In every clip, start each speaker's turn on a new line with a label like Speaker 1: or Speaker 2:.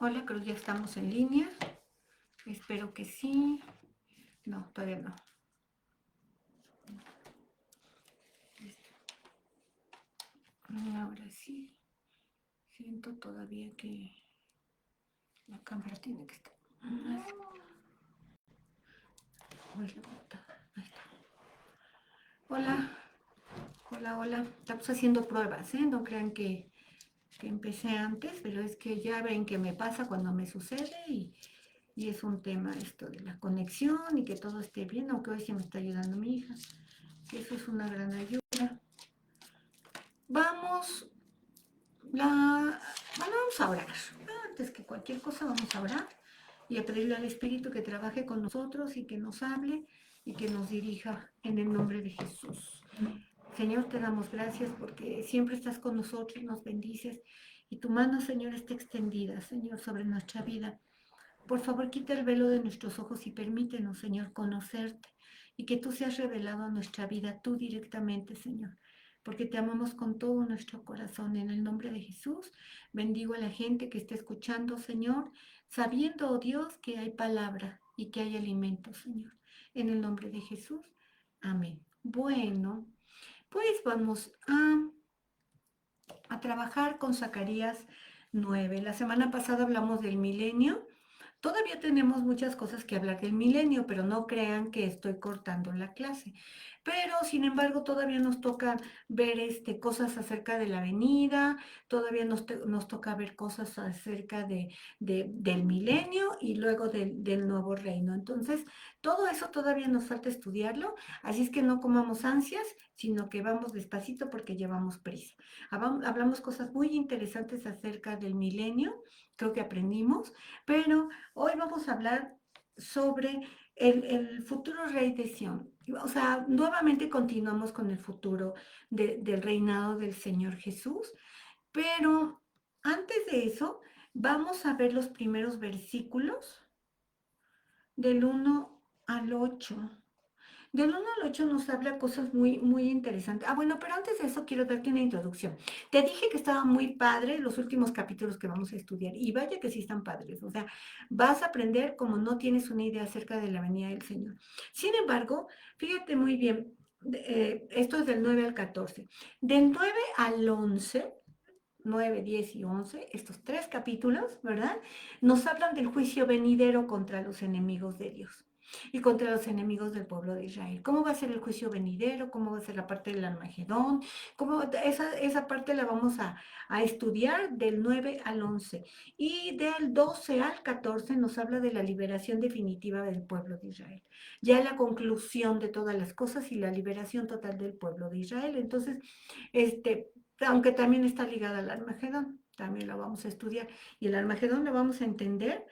Speaker 1: Hola, creo que ya estamos en línea. Espero que sí. No, todavía no. Ahora sí. Siento todavía que la cámara tiene que estar más. Ahí está. Hola, hola. Estamos haciendo pruebas, ¿eh? No crean que empecé antes, pero es que ya ven que me pasa cuando me sucede y es un tema esto de la conexión y que todo esté bien, aunque hoy sí me está ayudando mi hija, que eso es una gran ayuda. Vamos vamos a orar. Antes que cualquier cosa, vamos a orar y a pedirle al Espíritu que trabaje con nosotros y que nos hable y que nos dirija en el nombre de Jesús. Señor, te damos gracias porque siempre estás con nosotros, nos bendices y tu mano, Señor, está extendida, Señor, sobre nuestra vida. Por favor, quita el velo de nuestros ojos y permítenos, Señor, conocerte y que tú seas revelado a nuestra vida, tú directamente, Señor, porque te amamos con todo nuestro corazón. En el nombre de Jesús, bendigo a la gente que está escuchando, Señor, sabiendo, oh Dios, que hay palabra y que hay alimento, Señor. En el nombre de Jesús, amén. Bueno, pues vamos a trabajar con Zacarías 9. La semana pasada hablamos del milenio. Todavía tenemos muchas cosas que hablar del milenio, pero no crean que estoy cortando la clase. Pero, sin embargo, todavía nos toca ver cosas acerca de la venida, todavía nos toca ver cosas acerca del milenio y luego del nuevo reino. Entonces, todo eso todavía nos falta estudiarlo, así es que no comamos ansias, sino que vamos despacito porque llevamos prisa. Hablamos cosas muy interesantes acerca del milenio, creo que aprendimos, pero hoy vamos a hablar sobre el futuro rey de Sión. O sea, nuevamente continuamos con el futuro del reinado del Señor Jesús, pero antes de eso, vamos a ver los primeros versículos del 1 al 8. Del 1 al 8 nos habla cosas muy, muy interesantes. Bueno, pero antes de eso quiero darte una introducción. Te dije que estaba muy padre los últimos capítulos que vamos a estudiar y vaya que sí están padres. O sea, vas a aprender como no tienes una idea acerca de la venida del Señor. Sin embargo, fíjate muy bien, esto es del 9 al 14. Del 9 al 11, 9, 10 y 11, estos tres capítulos, ¿verdad? Nos hablan del juicio venidero contra los enemigos de Dios y contra los enemigos del pueblo de Israel. ¿Cómo va a ser el juicio venidero? ¿Cómo va a ser la parte del Armagedón? Esa parte la vamos a estudiar del 9 al 11. Y del 12 al 14 nos habla de la liberación definitiva del pueblo de Israel. Ya la conclusión de todas las cosas y la liberación total del pueblo de Israel. Entonces, aunque también está ligada al Armagedón, también lo vamos a estudiar. Y el Armagedón lo vamos a entender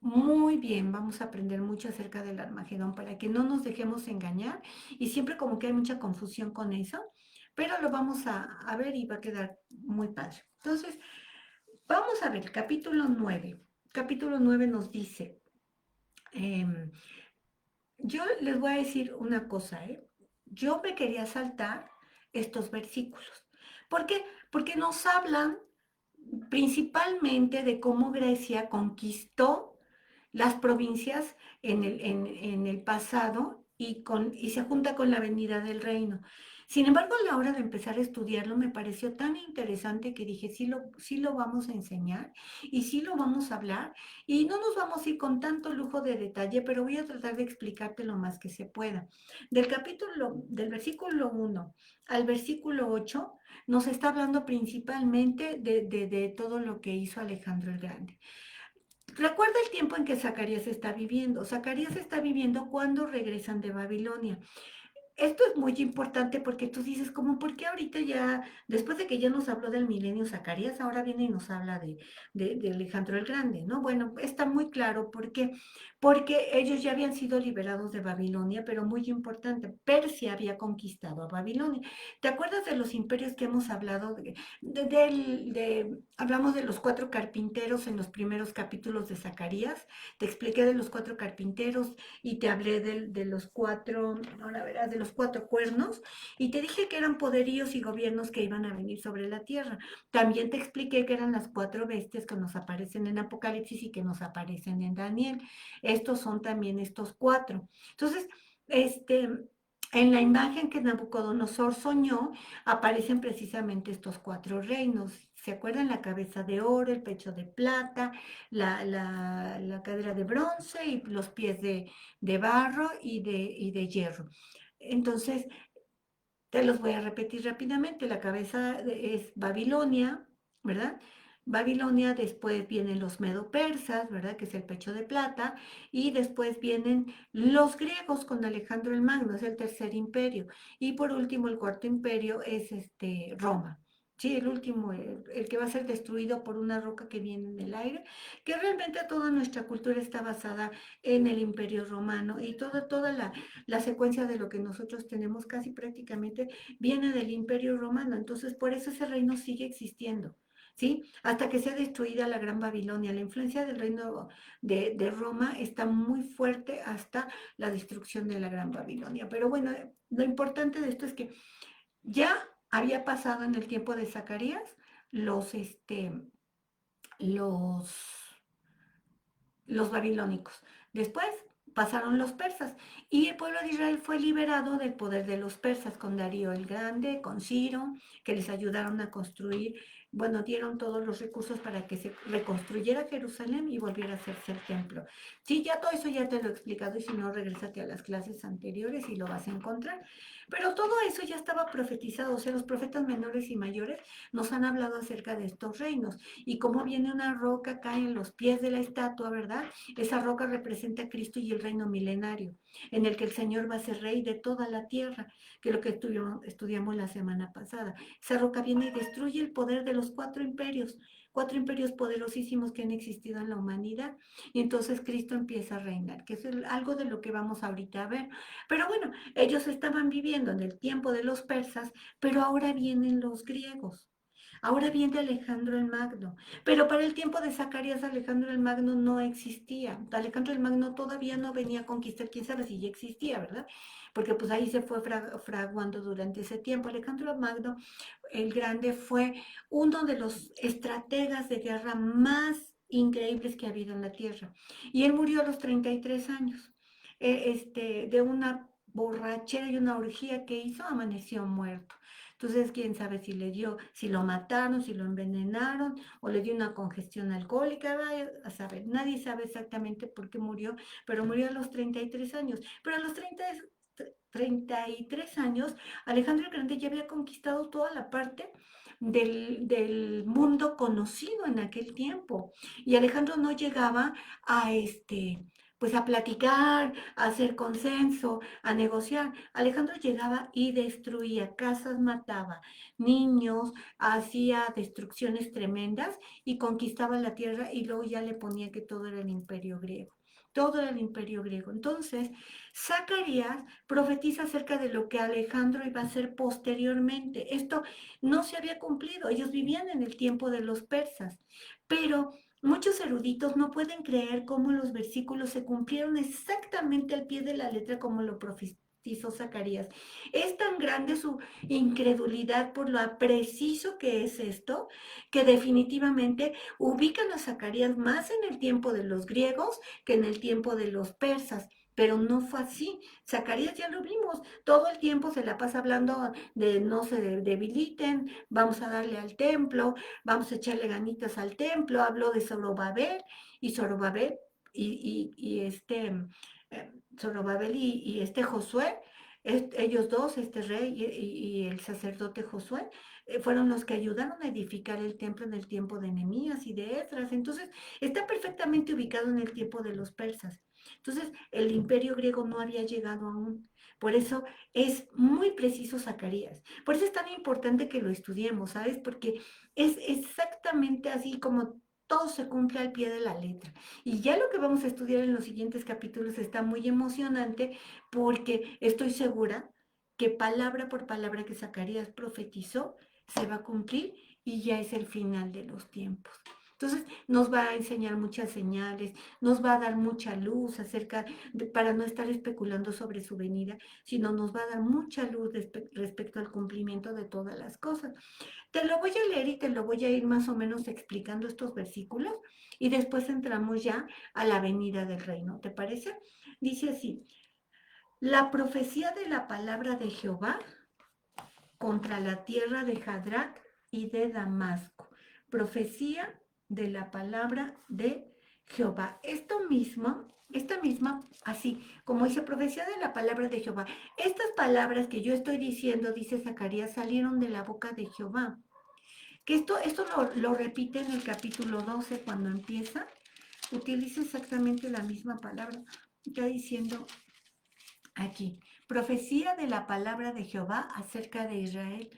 Speaker 1: muy bien, vamos a aprender mucho acerca del Armagedón para que no nos dejemos engañar y siempre como que hay mucha confusión con eso, pero lo vamos a ver y va a quedar muy padre. Entonces, vamos a ver el capítulo 9. Capítulo 9 nos dice, em, yo les voy a decir una cosa, ¿eh? Yo me quería saltar estos versículos. ¿Por qué? Porque nos hablan principalmente de cómo Grecia conquistó las provincias en el pasado y se junta con la venida del reino. Sin embargo, a la hora de empezar a estudiarlo me pareció tan interesante que dije, sí lo vamos a enseñar y sí lo vamos a hablar y no nos vamos a ir con tanto lujo de detalle, pero voy a tratar de explicarte lo más que se pueda. Del versículo 1 al versículo 8 nos está hablando principalmente de todo lo que hizo Alejandro el Grande. Recuerda el tiempo en que Zacarías está viviendo. Zacarías está viviendo cuando regresan de Babilonia. Esto es muy importante porque tú dices, como, ¿por qué ahorita ya, después de que ya nos habló del milenio Zacarías, ahora viene y nos habla de Alejandro el Grande, ¿no? Bueno, está muy claro por qué. Porque ellos ya habían sido liberados de Babilonia, pero muy importante, Persia había conquistado a Babilonia. ¿Te acuerdas de los imperios que hemos hablado? hablamos de los 4 carpinteros en los primeros capítulos de Zacarías. Te expliqué de los 4 carpinteros y te hablé de los 4, ahora verás, de los 4 cuernos. Y te dije que eran poderíos y gobiernos que iban a venir sobre la tierra. También te expliqué que eran las 4 bestias que nos aparecen en Apocalipsis y que nos aparecen en Daniel. Estos son también estos 4. Entonces, este, en la imagen que Nabucodonosor soñó, aparecen precisamente estos 4 reinos. ¿Se acuerdan? La cabeza de oro, el pecho de plata, la cadera de bronce y los pies de barro y de hierro. Entonces, te los voy a repetir rápidamente. La cabeza es Babilonia, ¿verdad? Babilonia, después vienen los medo-persas, ¿verdad? Que es el pecho de plata, y después vienen los griegos con Alejandro el Magno, es el tercer imperio, y por último el cuarto imperio es Roma. Sí, el último, el que va a ser destruido por una roca que viene en el aire, que realmente toda nuestra cultura está basada en el imperio romano y toda la secuencia de lo que nosotros tenemos casi prácticamente viene del Imperio Romano. Entonces, por eso ese reino sigue existiendo. ¿Sí? Hasta que sea destruida la Gran Babilonia. La influencia del reino de Roma está muy fuerte hasta la destrucción de la Gran Babilonia. Pero bueno, lo importante de esto es que ya había pasado en el tiempo de Zacarías los, los los babilónicos. Después pasaron los persas y el pueblo de Israel fue liberado del poder de los persas con Darío el Grande, con Ciro, que les ayudaron a construir, bueno, dieron todos los recursos para que se reconstruyera Jerusalén y volviera a hacerse el templo. Sí, ya todo eso ya te lo he explicado y si no, regrésate a las clases anteriores y lo vas a encontrar. Pero todo eso ya estaba profetizado, o sea, los profetas menores y mayores nos han hablado acerca de estos reinos y cómo viene una roca, cae en los pies de la estatua, ¿verdad? Esa roca representa a Cristo y el reino milenario, en el que el Señor va a ser rey de toda la tierra, que es lo que estudiamos la semana pasada. Esa roca viene y destruye el poder de los 4 imperios poderosísimos que han existido en la humanidad, y entonces Cristo empieza a reinar, que es algo de lo que vamos ahorita a ver. Pero bueno, ellos estaban viviendo en el tiempo de los persas, pero ahora vienen los griegos. Ahora viene Alejandro el Magno, pero para el tiempo de Zacarías Alejandro el Magno no existía. Alejandro el Magno todavía no venía a conquistar, quién sabe si ya existía, ¿verdad? Porque pues ahí se fue fraguando durante ese tiempo. Alejandro el Magno, el Grande, fue uno de los estrategas de guerra más increíbles que ha habido en la Tierra. Y él murió a los 33 años. De una borrachera y una orgía que hizo, amaneció muerto. Entonces, quién sabe si le dio, si lo mataron, si lo envenenaron o le dio una congestión alcohólica, vaya a saber. Nadie sabe exactamente por qué murió, pero murió a los 33 años. Pero a los 33 años, Alejandro el Grande ya había conquistado toda la parte del mundo conocido en aquel tiempo. Y Alejandro no llegaba a pues a platicar, a hacer consenso, a negociar. Alejandro llegaba y destruía casas, mataba niños, hacía destrucciones tremendas y conquistaba la tierra y luego ya le ponía que todo era el imperio griego. Todo era el imperio griego. Entonces, Zacarías profetiza acerca de lo que Alejandro iba a hacer posteriormente. Esto no se había cumplido. Ellos vivían en el tiempo de los persas, pero muchos eruditos no pueden creer cómo los versículos se cumplieron exactamente al pie de la letra como lo profetizó Zacarías. Es tan grande su incredulidad por lo preciso que es esto, que definitivamente ubican a Zacarías más en el tiempo de los griegos que en el tiempo de los persas. Pero no fue así. Zacarías ya lo vimos. Todo el tiempo se la pasa hablando de no se debiliten, vamos a darle al templo, vamos a echarle ganitas al templo. Habló de Zorobabel y Zorobabel y Zorobabel y Josué, ellos dos, este rey y el sacerdote Josué, fueron los que ayudaron a edificar el templo en el tiempo de Nehemías y de Esdras. Entonces, está perfectamente ubicado en el tiempo de los persas. Entonces, el imperio griego no había llegado aún. Por eso es muy preciso Zacarías. Por eso es tan importante que lo estudiemos, ¿sabes? Porque es exactamente así como todo se cumple al pie de la letra. Y ya lo que vamos a estudiar en los siguientes capítulos está muy emocionante porque estoy segura que palabra por palabra que Zacarías profetizó se va a cumplir y ya es el final de los tiempos. Entonces nos va a enseñar muchas señales, nos va a dar mucha luz para no estar especulando sobre su venida, sino nos va a dar mucha luz respecto al cumplimiento de todas las cosas. Te lo voy a leer y te lo voy a ir más o menos explicando estos versículos y después entramos ya a la venida del reino. ¿Te parece? Dice así, la profecía de la palabra de Jehová contra la tierra de Hadrac y de Damasco. Profecía de la palabra de Jehová. Esta misma, así como dice profecía de la palabra de Jehová, estas palabras que yo estoy diciendo, dice Zacarías, salieron de la boca de Jehová. Que esto lo repite en el capítulo 12 cuando empieza, utiliza exactamente la misma palabra. Está diciendo aquí, profecía de la palabra de Jehová acerca de Israel.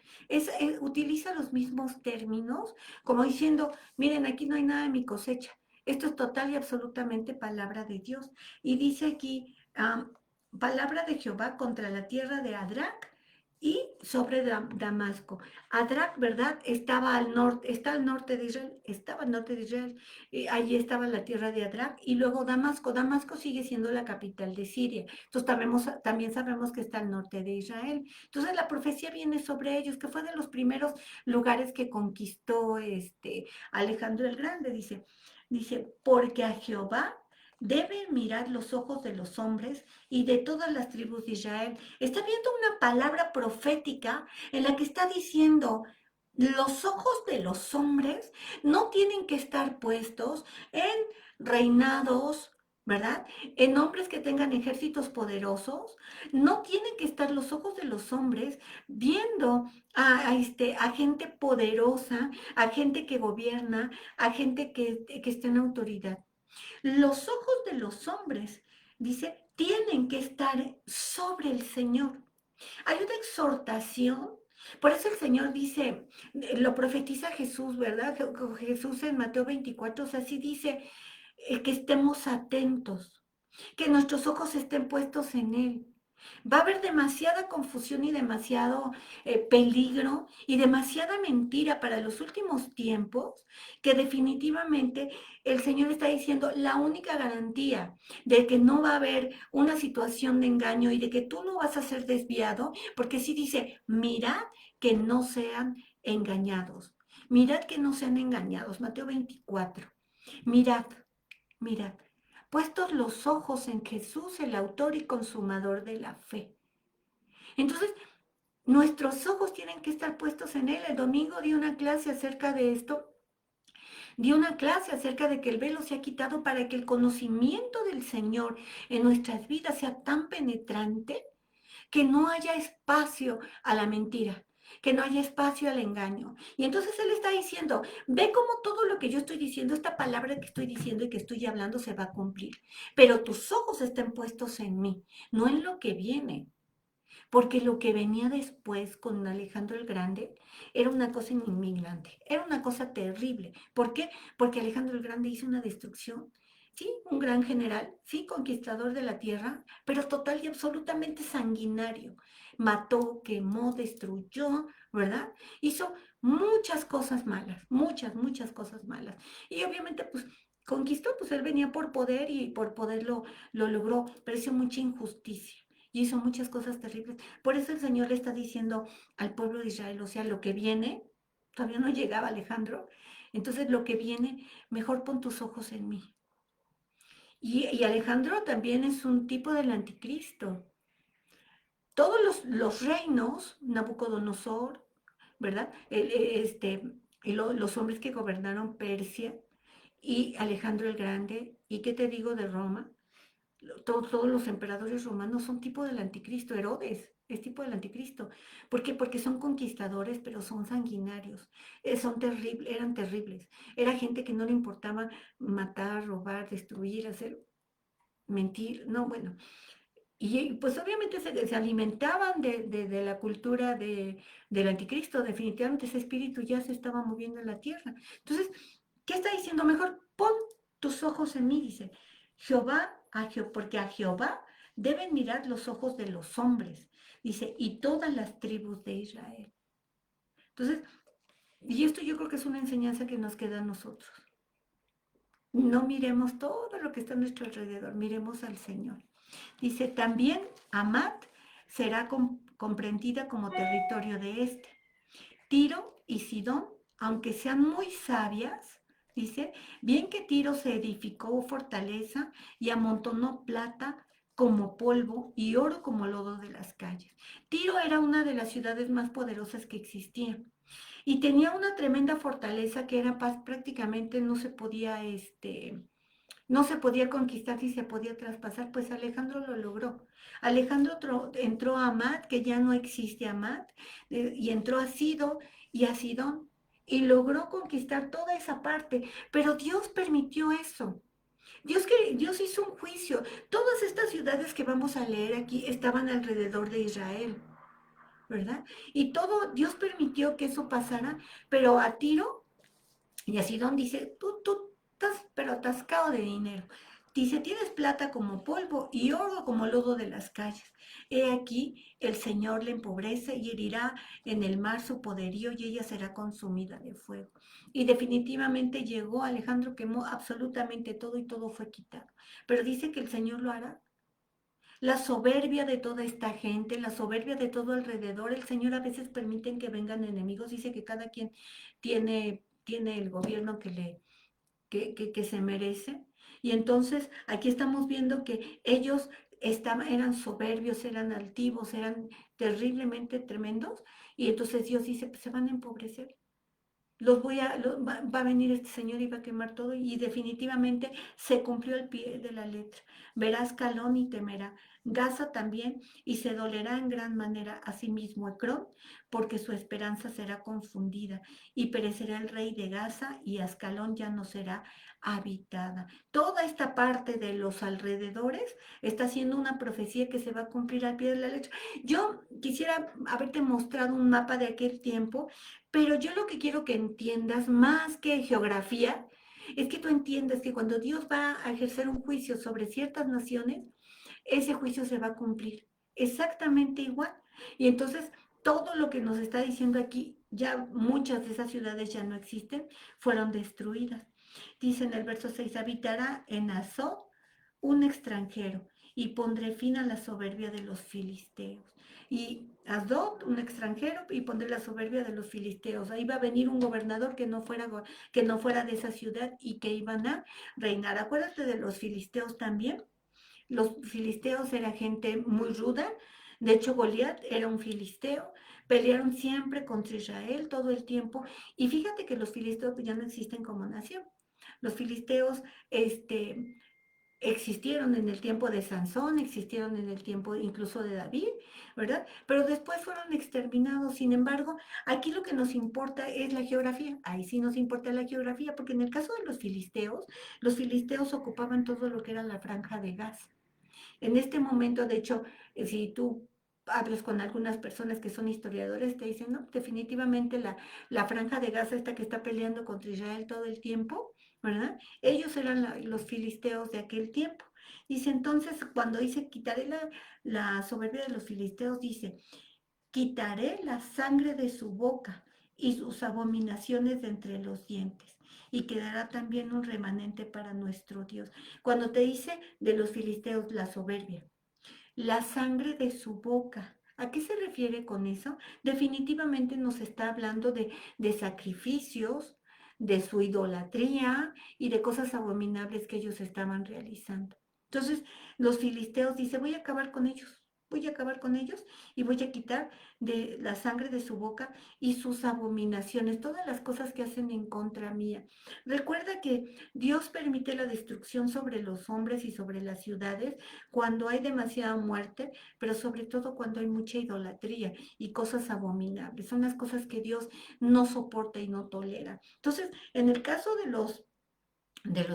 Speaker 1: Utiliza los mismos términos, como diciendo, miren, aquí no hay nada de mi cosecha. Esto es total y absolutamente palabra de Dios. Y dice aquí, palabra de Jehová contra la tierra de Adrac y sobre Damasco. Adrac, ¿verdad? Estaba al norte, está al norte de Israel, estaba al norte de Israel. Allí estaba la tierra de Adrac y luego Damasco. Damasco sigue siendo la capital de Siria. Entonces también sabemos que está al norte de Israel. Entonces la profecía viene sobre ellos, que fue de los primeros lugares que conquistó Alejandro el Grande, dice, porque a Jehová deben mirar los ojos de los hombres y de todas las tribus de Israel. Está viendo una palabra profética en la que está diciendo, los ojos de los hombres no tienen que estar puestos en reinados, ¿verdad? En hombres que tengan ejércitos poderosos, no tienen que estar los ojos de los hombres viendo a gente poderosa, a gente que gobierna, a gente que está en autoridad. Los ojos de los hombres, dice, tienen que estar sobre el Señor. Hay una exhortación. Por eso el Señor dice, lo profetiza Jesús, ¿verdad? Jesús en Mateo 24, o sea, sí dice que estemos atentos, que nuestros ojos estén puestos en Él. Va a haber demasiada confusión y demasiado peligro y demasiada mentira para los últimos tiempos que definitivamente el Señor está diciendo la única garantía de que no va a haber una situación de engaño y de que tú no vas a ser desviado, porque sí dice, mirad que no sean engañados. Mirad que no sean engañados. Mateo 24. Mirad, mirad. Puestos los ojos en Jesús, el autor y consumador de la fe. Entonces, nuestros ojos tienen que estar puestos en Él. El domingo di una clase acerca de esto. Di una clase acerca de que el velo se ha quitado para que el conocimiento del Señor en nuestras vidas sea tan penetrante que no haya espacio a la mentira, que no haya espacio al engaño. Y entonces Él está diciendo, ve cómo todo lo que yo estoy diciendo, esta palabra que estoy diciendo y que estoy hablando se va a cumplir. Pero tus ojos estén puestos en mí, no en lo que viene. Porque lo que venía después con Alejandro el Grande era una cosa inmigrante, era una cosa terrible. ¿Por qué? Porque Alejandro el Grande hizo una destrucción. Sí, un gran general, sí, conquistador de la tierra, pero total y absolutamente sanguinario. Mató, quemó, destruyó, ¿verdad? Hizo muchas cosas malas, muchas cosas malas. Y obviamente, pues, conquistó, pues él venía por poder y por poder lo logró, pero hizo mucha injusticia y hizo muchas cosas terribles. Por eso el Señor le está diciendo al pueblo de Israel, o sea, lo que viene, todavía no llegaba Alejandro, entonces lo que viene, mejor pon tus ojos en mí. Y Alejandro también es un tipo del anticristo. Todos los reinos, Nabucodonosor, ¿verdad? Los hombres que gobernaron Persia y Alejandro el Grande, ¿y qué te digo de Roma? Todos los emperadores romanos son tipo del anticristo. Herodes es tipo del anticristo. ¿Por qué? Porque son conquistadores, pero son sanguinarios. Eran terribles. Era gente que no le importaba matar, robar, destruir, hacer, mentir. No, bueno. Y pues obviamente se alimentaban de la cultura del anticristo. Definitivamente ese espíritu ya se estaba moviendo en la tierra. Entonces, ¿qué está diciendo? Mejor pon tus ojos en mí, dice. Porque a Jehová deben mirar los ojos de los hombres, dice, y todas las tribus de Israel. Entonces, Y esto yo creo que es una enseñanza que nos queda a nosotros. No miremos todo lo que está a nuestro alrededor, miremos al Señor. Dice, también Amat será comprendida como territorio de este. Tiro y Sidón, aunque sean muy sabias, dice, bien que Tiro se edificó fortaleza y amontonó plata como polvo y oro como lodo de las calles. Tiro era una de las ciudades más poderosas que existía y tenía una tremenda fortaleza que era prácticamente no se podía, no se podía conquistar y se podía traspasar, pues Alejandro lo logró. Alejandro entró a Amat, que ya no existe Amat, y entró a Sido y a Sidón, y logró conquistar toda esa parte, pero Dios permitió eso. Dios hizo un juicio. Todas estas ciudades que vamos a leer aquí estaban alrededor de Israel, ¿verdad? Y todo, Dios permitió que eso pasara, pero a Tiro y así Don dice, tú estás pero atascado de dinero. Dice, tienes plata como polvo y oro como lodo de las calles. He aquí, el Señor le empobrece y herirá en el mar su poderío y ella será consumida de fuego. Y definitivamente llegó, Alejandro quemó absolutamente todo y todo fue quitado. Pero dice que el Señor lo hará. La soberbia de toda esta gente, la soberbia de todo alrededor, el Señor a veces permite que vengan enemigos, dice que cada quien tiene el gobierno que se merece. Y entonces aquí estamos viendo que ellos eran soberbios, eran altivos, eran terriblemente tremendos, y entonces Dios dice, pues se van a empobrecer, va a venir este señor y va a quemar todo y definitivamente se cumplió el pie de la letra. Verás Calón y temerá, Gaza también y se dolerá en gran manera a sí mismo Ecrón, porque su esperanza será confundida y perecerá el rey de Gaza y Ascalón ya no será habitada. Toda esta parte de los alrededores está siendo una profecía que se va a cumplir al pie de la letra. Yo quisiera haberte mostrado un mapa de aquel tiempo, pero yo lo que quiero que entiendas, más que geografía, es que tú entiendas que cuando Dios va a ejercer un juicio sobre ciertas naciones, ese juicio se va a cumplir exactamente igual. Y entonces, todo lo que nos está diciendo aquí, ya muchas de esas ciudades ya no existen, fueron destruidas. Dice en el verso 6, habitará en Azot un extranjero y pondré fin a la soberbia de los filisteos. Y Asdod, un extranjero, y pondré la soberbia de los filisteos. Ahí va a venir un gobernador que no fuera de esa ciudad y que iban a reinar. Acuérdate de los filisteos también. Los filisteos era gente muy ruda. De hecho, Goliat era un filisteo. Pelearon siempre contra Israel todo el tiempo. Y fíjate que los filisteos ya no existen como nación. Los filisteos, existieron en el tiempo de Sansón, existieron en el tiempo incluso de David, ¿verdad? Pero después fueron exterminados. Sin embargo, aquí lo que nos importa es la geografía. Ahí sí nos importa la geografía, porque en el caso de los filisteos ocupaban todo lo que era la franja de Gaza. En este momento, de hecho, si tú hablas con algunas personas que son historiadores, te dicen, no, definitivamente la franja de Gaza, esta que está peleando contra Israel todo el tiempo, ¿verdad? Ellos eran los filisteos de aquel tiempo. Dice entonces, cuando dice quitaré la soberbia de los filisteos, dice, quitaré la sangre de su boca y sus abominaciones de entre los dientes. Y quedará también un remanente para nuestro Dios. Cuando te dice de los filisteos la soberbia, la sangre de su boca. ¿A qué se refiere con eso? Definitivamente nos está hablando de sacrificios, de su idolatría y de cosas abominables que ellos estaban realizando. Entonces, los filisteos dicen, voy a acabar con ellos, voy a acabar con ellos y voy a quitar de la sangre de su boca y sus abominaciones, todas las cosas que hacen en contra mía. Recuerda que Dios permite la destrucción sobre los hombres y sobre las ciudades cuando hay demasiada muerte, pero sobre todo cuando hay mucha idolatría y cosas abominables. Son las cosas que Dios no soporta y no tolera. Entonces, en el caso de los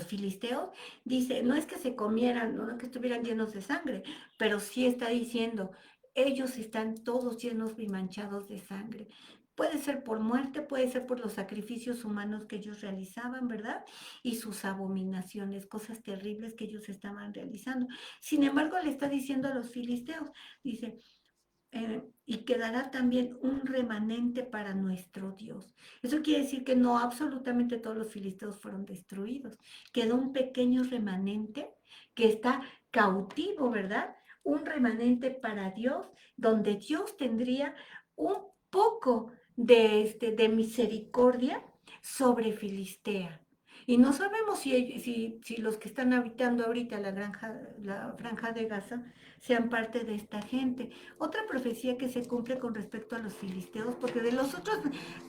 Speaker 1: filisteos, dice, no es que se comieran, no que estuvieran llenos de sangre, pero sí está diciendo, ellos están todos llenos y manchados de sangre. Puede ser por muerte, puede ser por los sacrificios humanos que ellos realizaban, ¿verdad? Y sus abominaciones, cosas terribles que ellos estaban realizando. Sin embargo, le está diciendo a los filisteos, dice, y quedará también un remanente para nuestro Dios. Eso quiere decir que no absolutamente todos los filisteos fueron destruidos. Quedó un pequeño remanente que está cautivo, ¿verdad? Un remanente para Dios, donde Dios tendría un poco de misericordia sobre Filistea. Y no sabemos si los que están habitando ahorita la franja de Gaza sean parte de esta gente. Otra profecía que se cumple con respecto a los filisteos, porque de los otros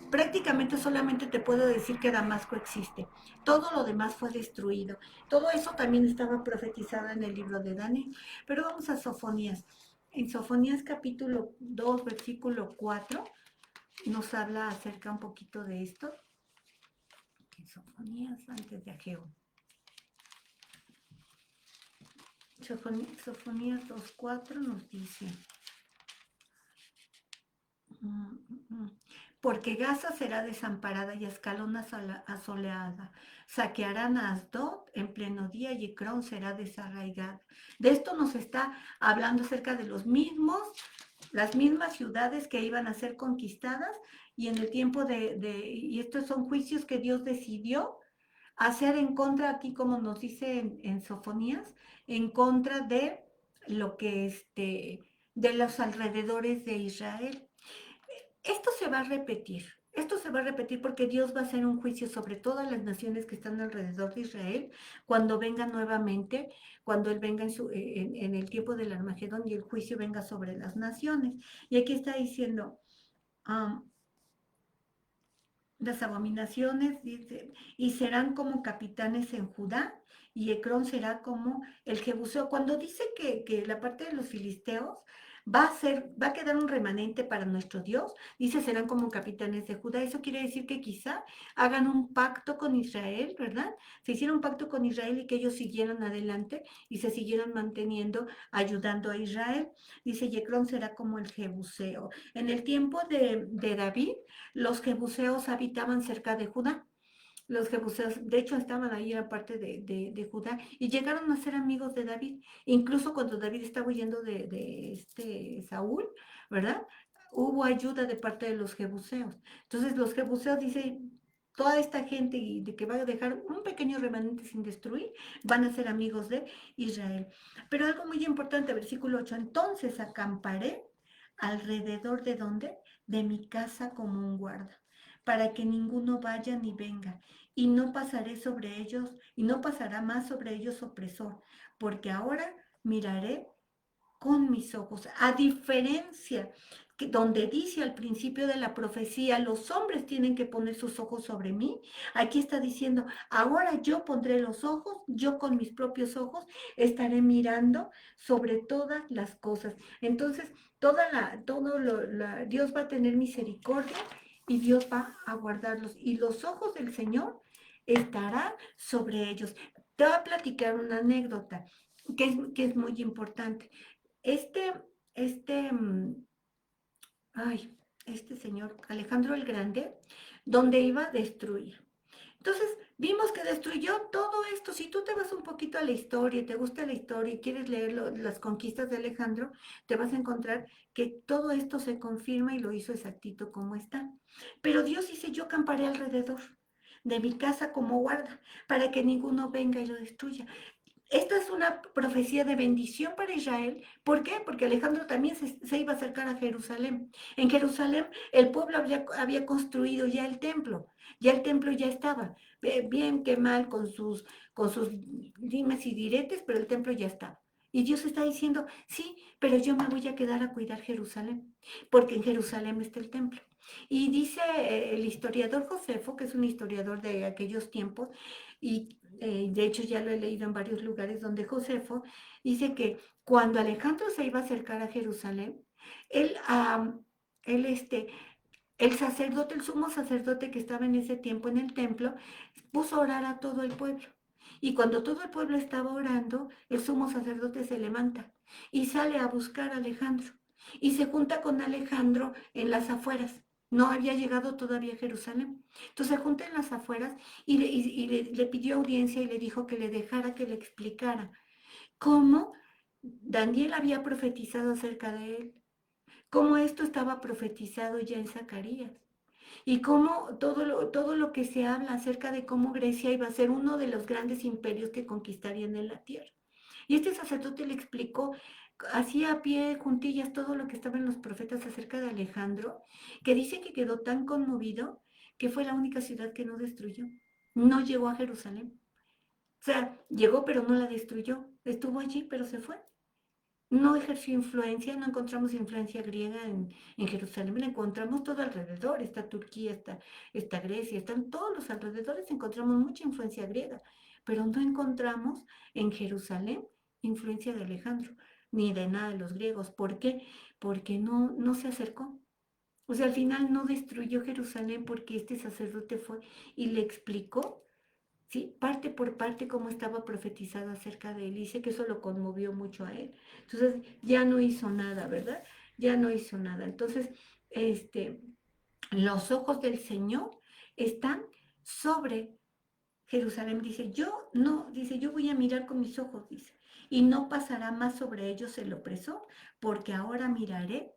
Speaker 1: prácticamente solamente te puedo decir que Damasco existe. Todo lo demás fue destruido. Todo eso también estaba profetizado en el libro de Daniel. Pero vamos a Sofonías. En Sofonías capítulo 2, versículo 4, nos habla acerca un poquito de esto. En Sofonías antes de Ageo. Sofonías 2.4 nos dice, porque Gaza será desamparada y Ascalón asoleada. Saquearán a Asdod en pleno día y Ecrón será desarraigada. De esto nos está hablando acerca de las mismas ciudades que iban a ser conquistadas y en el tiempo y estos son juicios que Dios decidió hacer en contra, aquí como nos dice en Sofonías, en contra de lo que de los alrededores de Israel. Esto se va a repetir. Esto se va a repetir porque Dios va a hacer un juicio sobre todas las naciones que están alrededor de Israel cuando venga nuevamente, cuando Él venga en el tiempo del Armagedón y el juicio venga sobre las naciones. Y aquí está diciendo, las abominaciones, dice, y serán como capitanes en Judá, y Ecrón será como el Jebuseo. Cuando dice que la parte de los filisteos va a quedar un remanente para nuestro Dios, dice serán como capitanes de Judá. Eso quiere decir que quizá hagan un pacto con Israel, ¿verdad? Se hicieron un pacto con Israel y que ellos siguieran adelante y se siguieron manteniendo, ayudando a Israel. Dice, y Ecrón será como el Jebuseo. En el tiempo de David, los jebuseos habitaban cerca de Judá. Los jebuseos, de hecho, estaban ahí en la parte de Judá y llegaron a ser amigos de David. Incluso cuando David estaba huyendo de Saúl, ¿verdad? Hubo ayuda de parte de los jebuseos. Entonces, los jebuseos dicen, toda esta gente y de que va a dejar un pequeño remanente sin destruir, van a ser amigos de Israel. Pero algo muy importante, versículo 8, entonces acamparé alrededor de dónde? De mi casa como un guarda, para que ninguno vaya ni venga, y no pasaré sobre ellos, y no pasará más sobre ellos opresor, porque ahora miraré con mis ojos, a diferencia que donde dice al principio de la profecía, los hombres tienen que poner sus ojos sobre mí, aquí está diciendo, ahora yo pondré los ojos, yo con mis propios ojos estaré mirando sobre todas las cosas. Entonces, Dios va a tener misericordia y Dios va a guardarlos. Y los ojos del Señor estarán sobre ellos. Te voy a platicar una anécdota que es muy importante. Este, este, mm, este señor Alejandro el Grande, donde iba a destruir. Entonces, vimos que destruyó todo esto. Si tú te vas un poquito a la historia, te gusta la historia y quieres leer las conquistas de Alejandro, te vas a encontrar que todo esto se confirma y lo hizo exactito como está. Pero Dios dice, yo acamparé alrededor de mi casa como guarda, para que ninguno venga y lo destruya. Esta es una profecía de bendición para Israel. ¿Por qué? Porque Alejandro también se iba a acercar a Jerusalén. En Jerusalén el pueblo había construido ya el templo ya estaba, bien que mal con sus dimes y diretes, pero el templo ya estaba. Y Dios está diciendo, sí, pero yo me voy a quedar a cuidar Jerusalén, porque en Jerusalén está el templo. Y dice el historiador Josefo, que es un historiador de aquellos tiempos, y de hecho ya lo he leído en varios lugares donde Josefo dice que cuando Alejandro se iba a acercar a Jerusalén, él, él el sacerdote, el sumo sacerdote que estaba en ese tiempo en el templo, puso a orar a todo el pueblo. Y cuando todo el pueblo estaba orando, el sumo sacerdote se levanta y sale a buscar a Alejandro. Y se junta con Alejandro en las afueras. No había llegado todavía a Jerusalén. Entonces se junta en las afueras y le pidió audiencia y le dijo que le dejara que le explicara cómo Daniel había profetizado acerca de él, cómo esto estaba profetizado ya en Zacarías. Y cómo todo lo que se habla acerca de cómo Grecia iba a ser uno de los grandes imperios que conquistarían en la tierra. Y este sacerdote le explicó, así a pie juntillas, todo lo que estaba en los profetas acerca de Alejandro, que dice que quedó tan conmovido que fue la única ciudad que no destruyó. No llegó a Jerusalén. O sea, llegó pero no la destruyó. Estuvo allí pero se fue. No ejerció influencia, no encontramos influencia griega en Jerusalén, la encontramos todo alrededor, está Turquía, está Grecia, están todos los alrededores, encontramos mucha influencia griega, pero no encontramos en Jerusalén influencia de Alejandro, ni de nada de los griegos. ¿Por qué? Porque no se acercó. O sea, al final no destruyó Jerusalén porque este sacerdote fue y le explicó, ¿sí? Parte por parte cómo estaba profetizado acerca de él. Dice que eso lo conmovió mucho a él. Entonces ya no hizo nada, ¿verdad? Ya no hizo nada. Entonces, este, los ojos del Señor están sobre Jerusalén. Dice, yo no, dice, yo voy a mirar con mis ojos, dice, y no pasará más sobre ellos el opresor, porque ahora miraré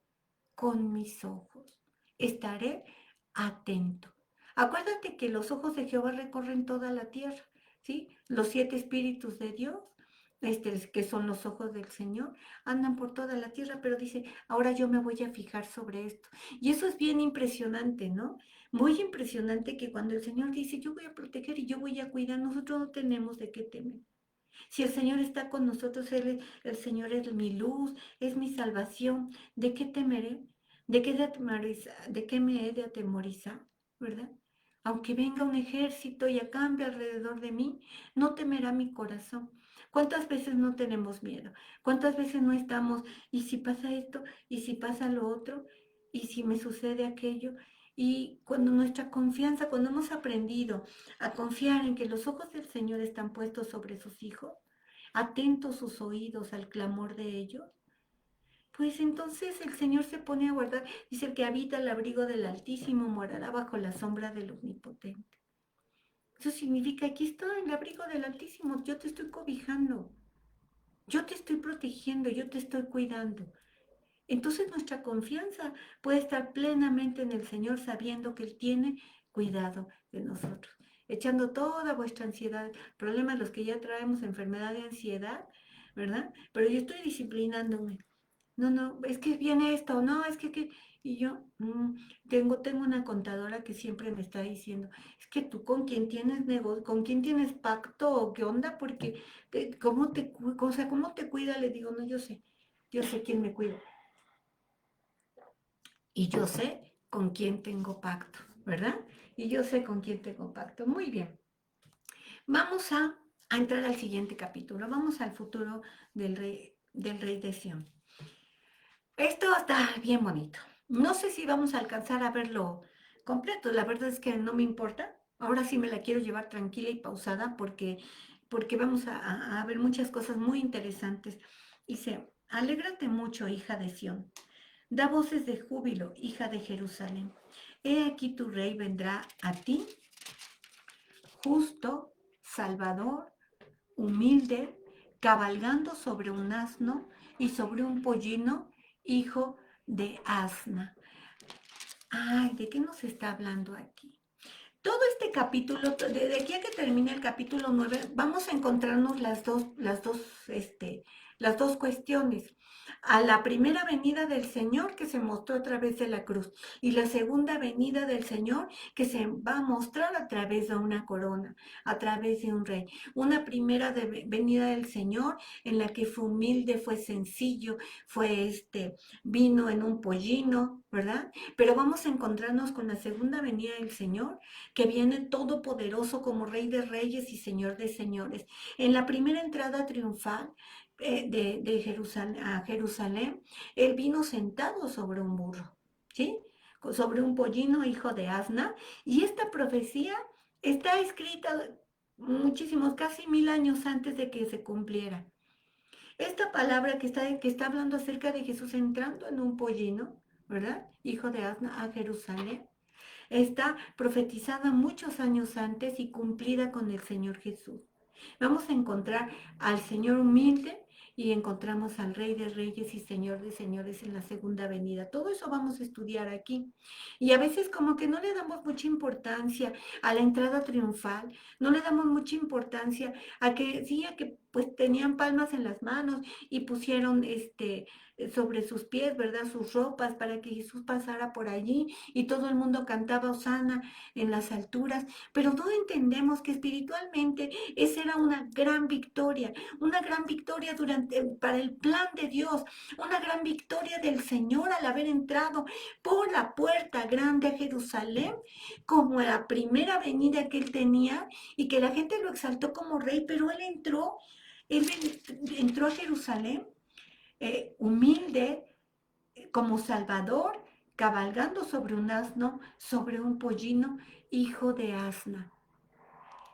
Speaker 1: con mis ojos. Estaré atento. Acuérdate que los ojos de Jehová recorren toda la tierra, ¿sí? Los 7 espíritus de Dios, que son los ojos del Señor, andan por toda la tierra, pero dice, ahora yo me voy a fijar sobre esto. Y eso es bien impresionante, ¿no? Muy impresionante que cuando el Señor dice, yo voy a proteger y yo voy a cuidar, nosotros no tenemos de qué temer. Si el Señor está con nosotros, el Señor es mi luz, es mi salvación. ¿De qué temeré? ¿De qué me he de atemorizar? ¿Verdad? Aunque venga un ejército y acampe alrededor de mí, no temerá mi corazón. ¿Cuántas veces no tenemos miedo? ¿Cuántas veces no estamos, y si pasa esto, y si pasa lo otro, y si me sucede aquello? Y cuando nuestra confianza, cuando hemos aprendido a confiar en que los ojos del Señor están puestos sobre sus hijos, atentos sus oídos al clamor de ellos, pues entonces el Señor se pone a guardar. Dice, el que habita el abrigo del Altísimo morará bajo la sombra del Omnipotente. Eso significa, aquí está el abrigo del Altísimo, yo te estoy cobijando, yo te estoy protegiendo, yo te estoy cuidando. Entonces nuestra confianza puede estar plenamente en el Señor, sabiendo que Él tiene cuidado de nosotros, echando toda vuestra ansiedad, problemas los que ya traemos, enfermedad de ansiedad, ¿verdad? Pero yo estoy disciplinándome. No, es que viene esto, no, es que, y yo tengo una contadora que siempre me está diciendo, es que tú con quién tienes negocio, con quién tienes pacto o qué onda, porque ¿cómo te cuida? Le digo, no, yo sé quién me cuida. Y yo sé con quién tengo pacto, ¿verdad? Y yo sé con quién tengo pacto. Muy bien. Vamos a entrar al siguiente capítulo. Vamos al futuro del rey de Sión. Esto está bien bonito. No sé si vamos a alcanzar a verlo completo. La verdad es que no me importa. Ahora sí me la quiero llevar tranquila y pausada porque vamos a ver muchas cosas muy interesantes. Dice, alégrate mucho, hija de Sión. Da voces de júbilo, hija de Jerusalén. He aquí tu rey vendrá a ti, justo, salvador, humilde, cabalgando sobre un asno y sobre un pollino, hijo de asna. Ay, ¿de qué nos está hablando aquí? Todo este capítulo, de aquí a que termine el capítulo 9, vamos a encontrarnos las dos cuestiones. A la primera venida del Señor que se mostró a través de la cruz y la segunda venida del Señor que se va a mostrar a través de una corona, a través de un rey. Una primera venida del Señor en la que fue humilde, fue sencillo, vino en un pollino, ¿verdad? Pero vamos a encontrarnos con la segunda venida del Señor que viene todopoderoso como Rey de Reyes y Señor de Señores. En la primera entrada triunfal de Jerusalén, a Jerusalén, Él vino sentado sobre un burro, ¿sí? Sobre un pollino hijo de asna. Y esta profecía está escrita muchísimos, casi 1000 años antes de que se cumpliera. Esta palabra que está hablando acerca de Jesús entrando en un pollino, ¿verdad? Hijo de asna a Jerusalén, está profetizada muchos años antes y cumplida con el Señor Jesús. Vamos a encontrar al Señor humilde, y encontramos al Rey de Reyes y Señor de Señores en la segunda venida. Todo eso vamos a estudiar aquí. Y a veces como que no le damos mucha importancia a la entrada triunfal, no le damos mucha importancia a que, sí, a que pues tenían palmas en las manos y pusieron sobre sus pies, ¿verdad? Sus ropas para que Jesús pasara por allí y todo el mundo cantaba Hosana en las alturas, pero no entendemos que espiritualmente esa era una gran victoria para el plan de Dios, una gran victoria del Señor al haber entrado por la puerta grande a Jerusalén, como la primera venida que él tenía y que la gente lo exaltó como rey, pero él entró a Jerusalén humilde, como Salvador, cabalgando sobre un asno, sobre un pollino, hijo de asna.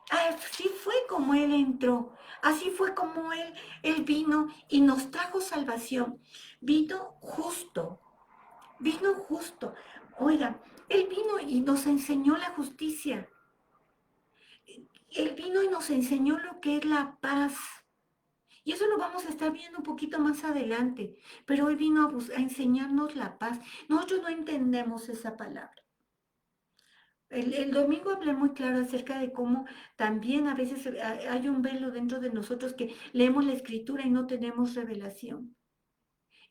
Speaker 1: Así fue como Él entró, así fue como Él vino y nos trajo salvación. Vino justo, vino justo. Oiga, Él vino y nos enseñó la justicia. Él vino y nos enseñó lo que es la paz. Y eso lo vamos a estar viendo un poquito más adelante. Pero Él vino a enseñarnos la paz. Nosotros no entendemos esa palabra. El domingo hablé muy claro acerca de cómo también a veces hay un velo dentro de nosotros que leemos la escritura y no tenemos revelación.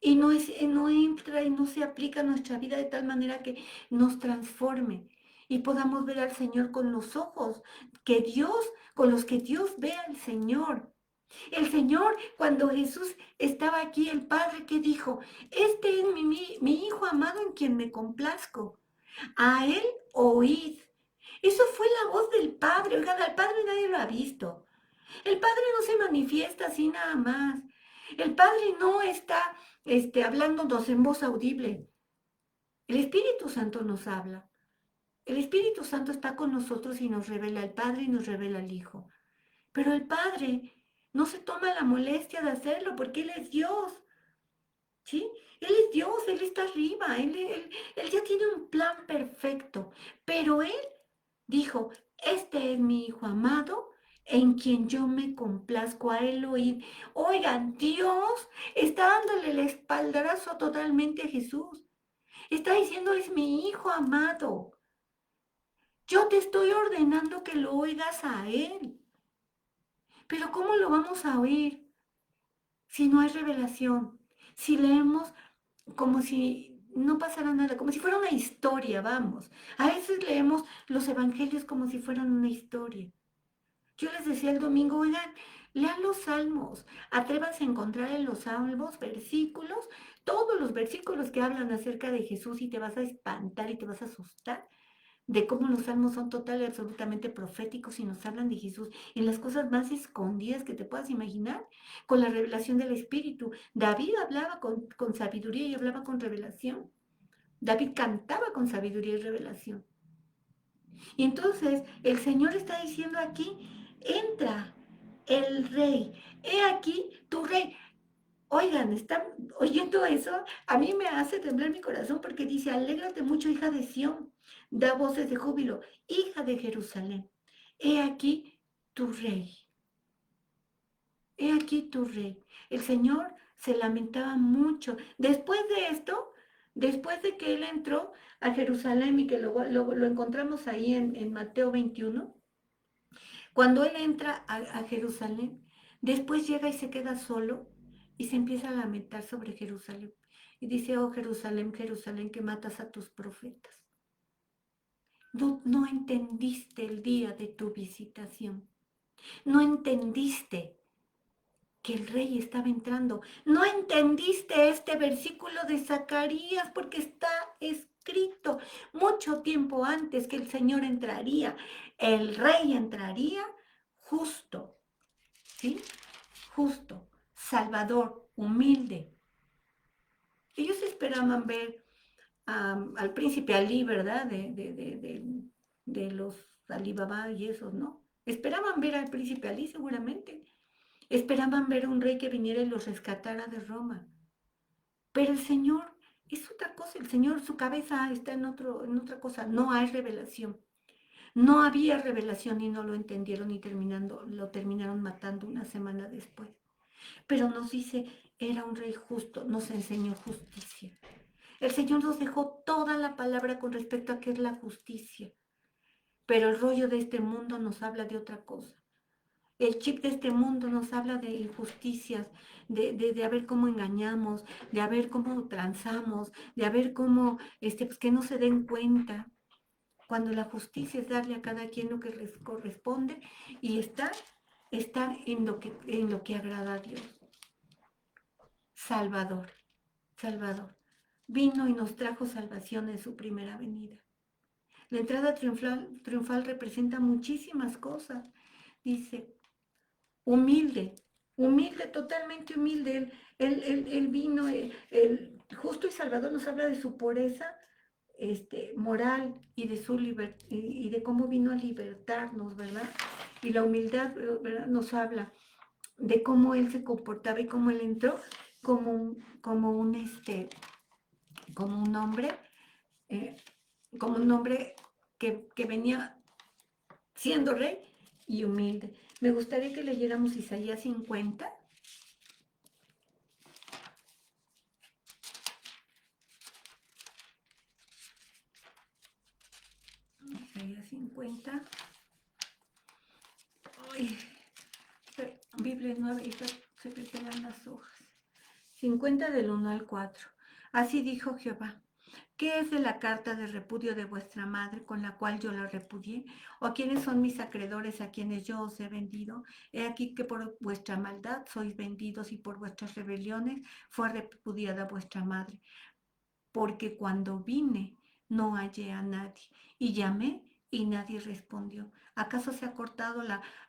Speaker 1: Y no entra y no se aplica a nuestra vida de tal manera que nos transforme y podamos ver al Señor con los ojos con los que Dios ve al Señor. El Señor, cuando Jesús estaba aquí, el Padre que dijo, este es mi Hijo amado en quien me complazco. A Él oíd. Eso fue la voz del Padre. Oigan, al Padre nadie lo ha visto. El Padre no se manifiesta así nada más. El Padre no está hablándonos en voz audible. El Espíritu Santo nos habla. El Espíritu Santo está con nosotros y nos revela al Padre y nos revela al Hijo. Pero el Padre no se toma la molestia de hacerlo porque Él es Dios. ¿Sí? Él es Dios, Él está arriba, él ya tiene un plan perfecto. Pero Él dijo, este es mi Hijo amado en quien yo me complazco a Él oír. Oigan, Dios está dándole el espaldarazo totalmente a Jesús. Está diciendo, es mi Hijo amado. Yo te estoy ordenando que lo oigas a Él. Pero ¿cómo lo vamos a oír si no hay revelación? Si leemos como si no pasara nada, como si fuera una historia, vamos. A veces leemos los evangelios como si fueran una historia. Yo les decía el domingo, oigan, lean los salmos, atrévanse a encontrar en los salmos versículos, todos los versículos que hablan acerca de Jesús y te vas a espantar y te vas a asustar de cómo los salmos son total y absolutamente proféticos y nos hablan de Jesús en las cosas más escondidas que te puedas imaginar, con la revelación del Espíritu. David hablaba con sabiduría y hablaba con revelación. David cantaba con sabiduría y revelación. Y entonces el Señor está diciendo aquí, entra el rey, he aquí tu rey. Oigan, ¿están oyendo eso? A mí me hace temblar mi corazón porque dice, alégrate mucho, hija de Sión, da voces de júbilo, hija de Jerusalén. He aquí tu rey, he aquí tu rey. El Señor se lamentaba mucho. Después de esto, después de que Él entró a Jerusalén y que lo encontramos ahí en Mateo 21, cuando Él entra a Jerusalén, después llega y se queda solo y se empieza a lamentar sobre Jerusalén. Y dice, oh Jerusalén, Jerusalén, que matas a tus profetas. No entendiste el día de tu visitación. No entendiste que el rey estaba entrando. No entendiste este versículo de Zacarías porque está escrito mucho tiempo antes que el Señor entraría. El rey entraría justo, ¿sí? Justo, salvador, humilde. Ellos esperaban ver al príncipe Ali, ¿verdad? De los Alibaba y esos, ¿no? Esperaban ver al príncipe Ali seguramente. Esperaban ver un rey que viniera y los rescatara de Roma. Pero el Señor es otra cosa. El Señor, su cabeza está en otra cosa. No hay revelación. No había revelación y no lo entendieron y lo terminaron matando una semana después. Pero nos dice, era un rey justo, nos enseñó justicia. El Señor nos dejó toda la palabra con respecto a qué es la justicia. Pero el rollo de este mundo nos habla de otra cosa. El chip de este mundo nos habla de injusticias, de a ver cómo engañamos, de a ver cómo transamos, de a ver cómo, pues que no se den cuenta, cuando la justicia es darle a cada quien lo que les corresponde y estar en lo que agrada a Dios. Salvador, Salvador, vino y nos trajo salvación en su primera venida. La entrada triunfal representa muchísimas cosas. Dice, humilde, humilde, totalmente humilde. Él vino, el justo y salvador nos habla de su pureza moral y de su y de cómo vino a libertarnos, ¿verdad? Y la humildad, ¿verdad? Nos habla de cómo él se comportaba y cómo él entró como como un hombre, eh, como un hombre que venía siendo rey y humilde. Me gustaría que leyéramos Isaías 50. Isaías 50. Ay, Biblia nueva, hija, se me pegan las hojas. 50 del 1 al 4. Así dijo Jehová. ¿Qué es de la carta de repudio de vuestra madre con la cual yo la repudié? ¿O a quiénes son mis acreedores a quienes yo os he vendido? He aquí que por vuestra maldad sois vendidos y por vuestras rebeliones fue repudiada vuestra madre. Porque cuando vine no hallé a nadie y llamé y nadie respondió. ¿Acaso se ha cortado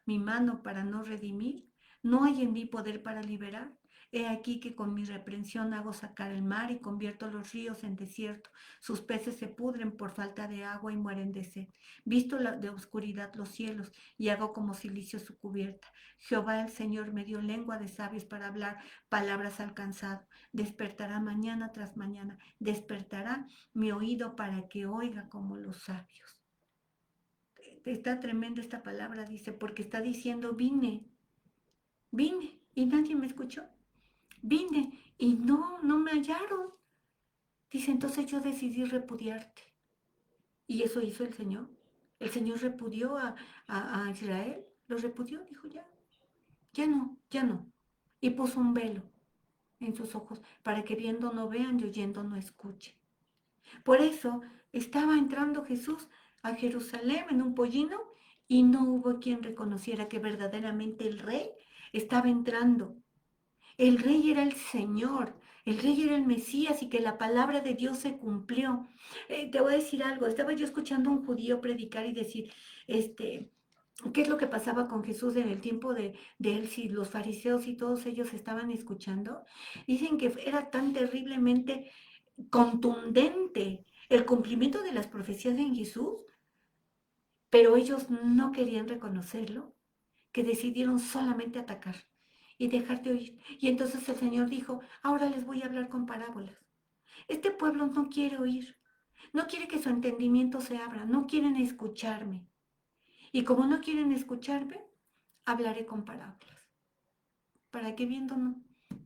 Speaker 1: mi mano para no redimir? ¿No hay en mí poder para liberar? He aquí que con mi reprensión hago sacar el mar y convierto los ríos en desierto. Sus peces se pudren por falta de agua y mueren de sed. Visto de oscuridad los cielos y hago como silicio su cubierta. Jehová el Señor me dio lengua de sabios para hablar palabras al cansado. Despertará mañana tras mañana. Despertará mi oído para que oiga como los sabios. Está tremenda esta palabra, dice, porque está diciendo, vine y nadie me escuchó. Vine y no me hallaron. Dice, entonces yo decidí repudiarte. Y eso hizo el Señor. El Señor repudió a Israel. Lo repudió, dijo, ya no. Y puso un velo en sus ojos para que viendo no vean y oyendo no escuchen. Por eso estaba entrando Jesús a Jerusalén en un pollino y no hubo quien reconociera que verdaderamente el rey estaba entrando. El rey era el Señor, el rey era el Mesías y que la palabra de Dios se cumplió. Te voy a decir algo, estaba yo escuchando a un judío predicar y decir, ¿qué es lo que pasaba con Jesús en el tiempo de él? Si los fariseos y todos ellos estaban escuchando, dicen que era tan terriblemente contundente el cumplimiento de las profecías en Jesús, pero ellos no querían reconocerlo, que decidieron solamente atacar y dejar de oír. Y entonces el Señor dijo, ahora les voy a hablar con parábolas. Este pueblo no quiere oír, no quiere que su entendimiento se abra, no quieren escucharme. Y como no quieren escucharme, hablaré con parábolas, para que viendo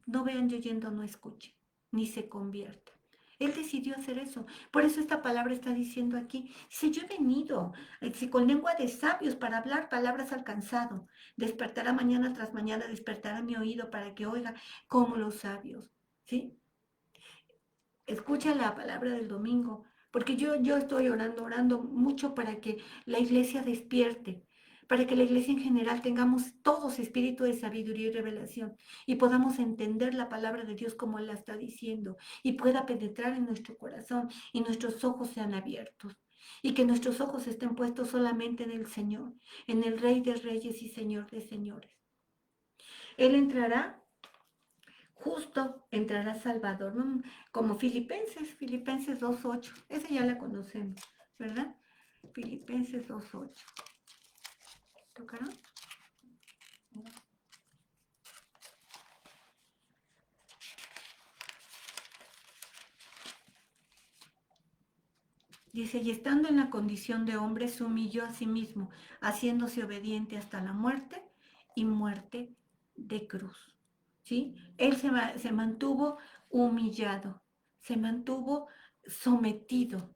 Speaker 1: no vean y oyendo no escuchen, ni se conviertan. Él decidió hacer eso. Por eso esta palabra está diciendo aquí, si yo he venido con lengua de sabios para hablar palabras al cansado, despertará mañana tras mañana, despertará mi oído para que oiga como los sabios. ¿Sí? Escucha la palabra del domingo, porque yo estoy orando mucho para que la iglesia despierte, para que la iglesia en general tengamos todos espíritu de sabiduría y revelación y podamos entender la palabra de Dios como Él la está diciendo y pueda penetrar en nuestro corazón y nuestros ojos sean abiertos y que nuestros ojos estén puestos solamente en el Señor, en el Rey de Reyes y Señor de Señores. Él entrará. Justo entrará Salvador, ¿no? Como Filipenses 2:8, esa ya la conocemos, ¿verdad? Filipenses 2:8. ¿Tocaron? Dice, y estando en la condición de hombre, se humilló a sí mismo, haciéndose obediente hasta la muerte y muerte de cruz. ¿sí? Él se mantuvo humillado, se mantuvo sometido,